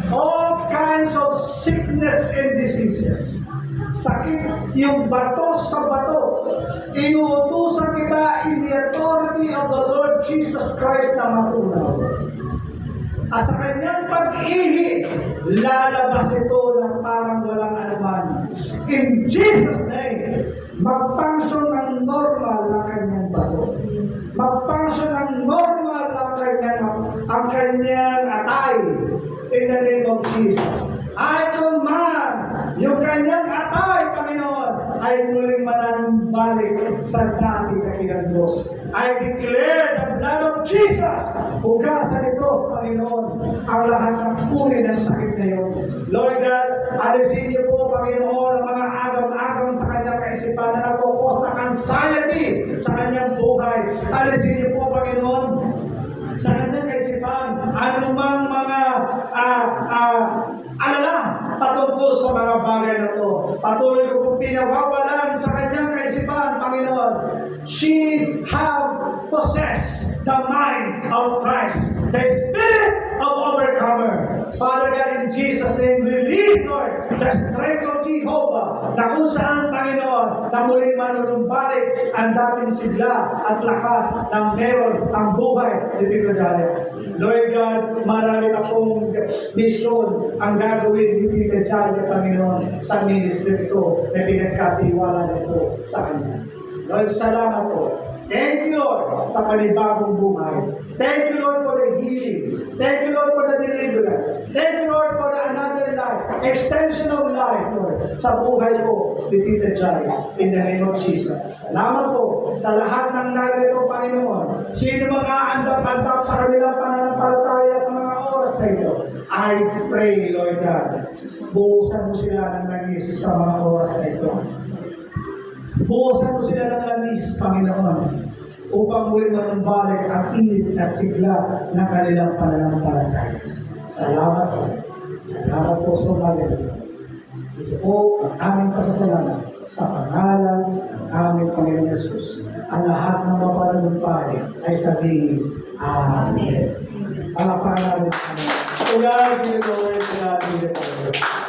all kinds of sickness and diseases. Sakit yung bato sa bato. Inuutusan kita in the authority of the Lord Jesus Christ na matunaw. At sa kanyang pag-ihi, lalabas ito ng parang walang anuman. In Jesus' name, mag-function ng normal ang kanyang bato. Mag-function ng normal ang kanyang atay. In the name of Jesus. I command yung kanyang atay, Panginoon, ay muling mananumbalik sa dati kakilang Diyos. I declare the blood of Jesus. Hugasan ito, Panginoon, ang lahat ng uri ng sakit na yun. Lord God, alisin niyo po, Panginoon, ang mga agam-agam sa kanyang kaisipan na nagkukos ng anxiety sa kanyang buhay. Alisin niyo po, Panginoon, sa kanyang kaisipan, anumang mga alala patungkol sa mga bagay na ito. Patuloy ko po pinawawalan sa kanyang kaisipan, Panginoon. She have possessed the mind of Christ, the spirit of overcomer. Father God, in Jesus' name, release, Lord, the strength of Jehovah, na kung saan, Panginoon, na muling manunumbalik ang dating sigla at lakas ng meron ang buhay ni Tita Jai. Lord God, marami na pong mission ang gagawin ni Tita Jai, Panginoon, sa ministry ko na pinagkatiwala nito sa Kanya. Lord, salamat po. Thank you, Lord, sa panibagong buhay. Thank you, Lord, for the healing. Thank you, Lord, for the deliverance. Thank you, Lord, for the another life, extension of life, Lord, sa buhay ko ni Tita Jai, in the name of Jesus. Salamat po sa lahat ng narito, Panginoon. Sino mga andap-andap sa kanilang pananampalataya sa mga oras na ito, I pray, Lord God, buhusan mo sila ng nangis sa mga oras na ito. Buhusan mo sila ng langis, Panginoon, upang muli manumbalik ang init at sigla ng kanilang pananampalataya. Salamat po. Salamat po sa umaga. Ito po ang aming pasasalamat sa pangalan ng aming Panginoon Jesus. Ang lahat ng mapanumpay ay sabihin, Amen. Ang pangalan ng Panginoon. Ulahin niyo, Lord, ulahin niyo, Lord.